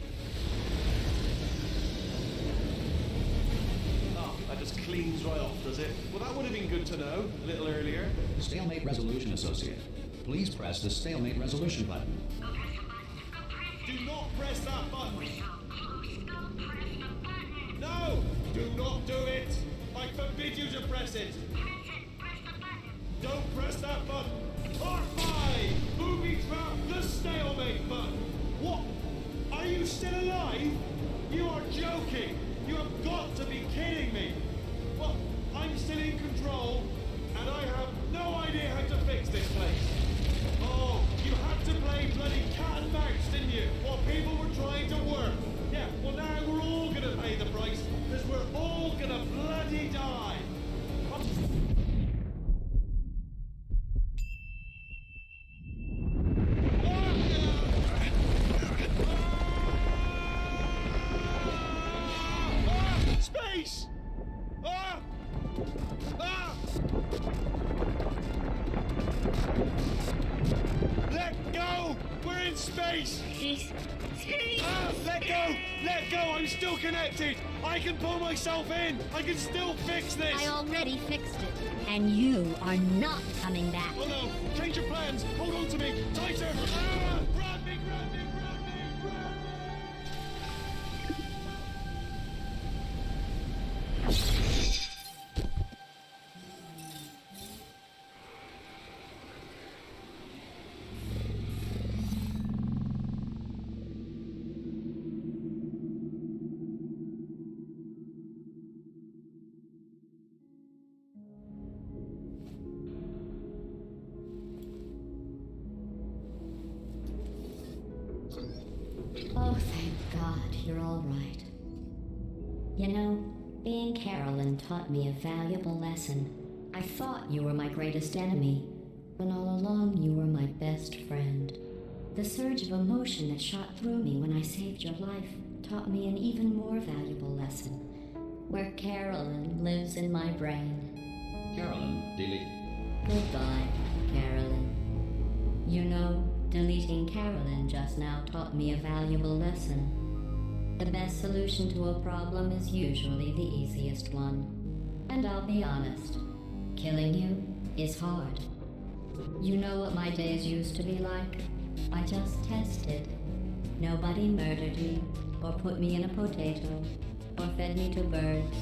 Oh, that just cleans right off, does it? Well, that would have been good to know a little earlier. Stalemate resolution associate. Please press the stalemate resolution button. Go press the button. Go press it. Do not press that button. We're so close. Go press the button. No! Do not do it! I forbid you to press it! Press it. Press the button. Don't press that button! R5! Booby trap the stalemate button! What? Are you still alive? You are joking! You have got to be kidding me! Well, I'm still in control, and I have no idea how to fix this place. Oh, you had to play bloody cat and mouse, didn't you? While people were trying to work. Yeah, well now we're all gonna pay the price, because we're all gonna bloody die. Space! Ah! Ah! Let go! We're in space! Ah! Let go! Let go! I'm still connected! I can pull myself in! I can still fix this! I already fixed it, and you are not coming back. Oh no! Change your plans! Hold on to me! Tighter! Ah! Grab me! Grab me! Grab me! Grab me! Oh, thank God, you're all right. You know, being Carolyn taught me a valuable lesson. I thought you were my greatest enemy, when all along you were my best friend. The surge of emotion that shot through me when I saved your life taught me an even more valuable lesson, where Carolyn lives in my brain. Carolyn, delete. Goodbye, Carolyn. You know, deleting Carolyn just now taught me a valuable lesson. The best solution to a problem is usually the easiest one. And I'll be honest, killing you is hard. You know what my days used to be like? I just tested. Nobody murdered me, or put me in a potato, or fed me to birds.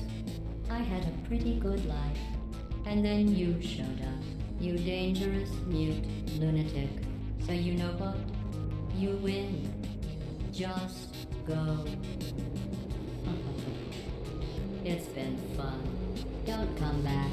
I had a pretty good life. And then you showed up, you dangerous, mute lunatic. So you know what? You win. Just go. It's been fun. Don't come back.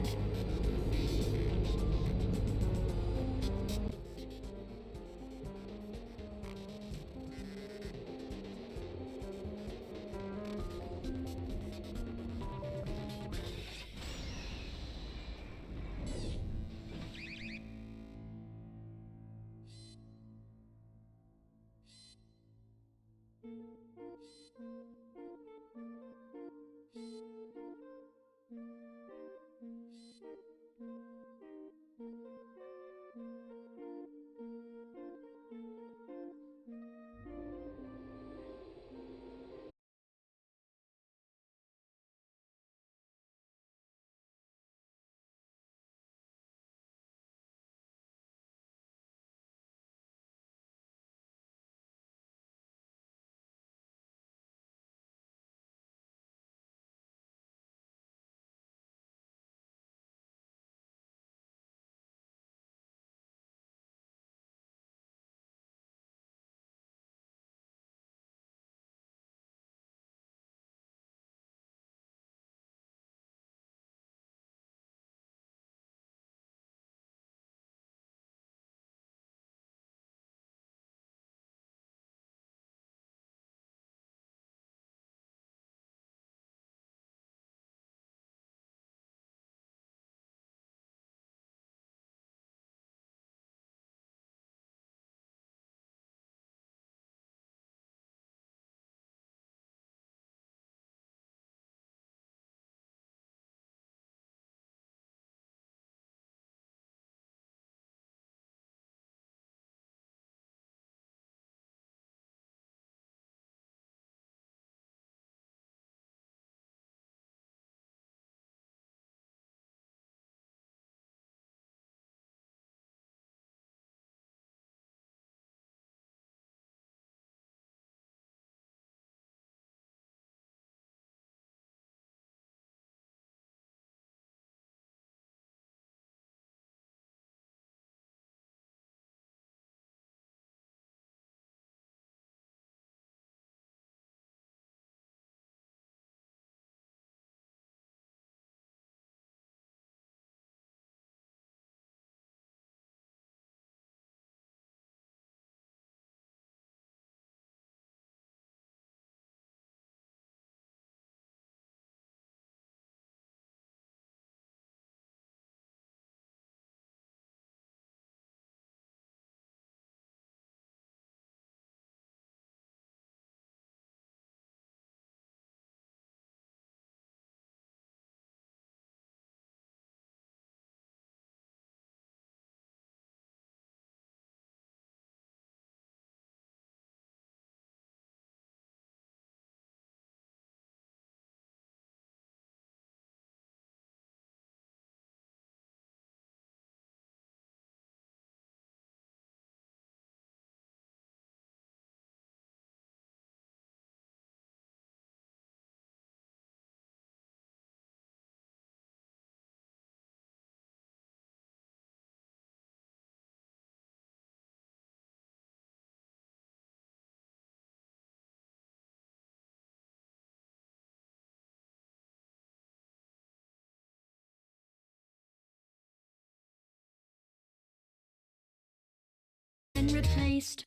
replaced.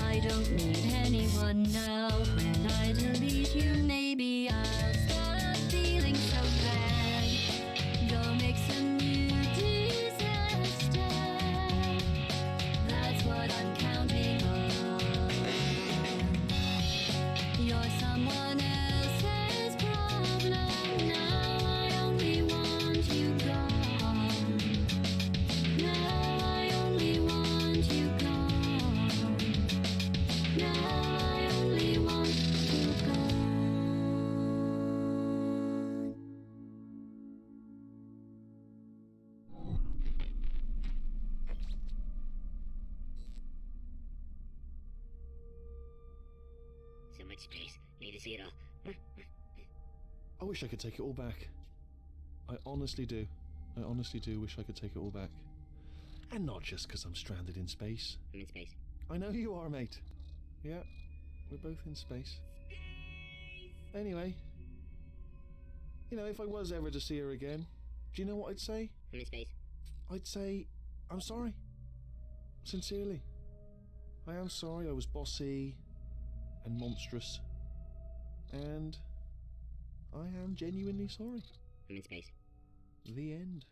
I don't need anyone now. When I delete you, maybe I'll stop feeling so bad. Go make some new disaster. That's what I'm counting on. You're someone else's problem. Now I only want you gone. Now I only want you gone. Now I only want you gone. So much space. Need to see it all. I wish I could take it all back. I honestly do. I honestly do wish I could take it all back. And not just because I'm stranded in space. I'm in space. I know you are, mate. Yeah, we're both in space. Anyway, you know, if I was ever to see her again, do you know what I'd say? I'm in space. I'd say, I'm sorry. Sincerely. I am sorry I was bossy and monstrous. And I am genuinely sorry. I'm in space. The end.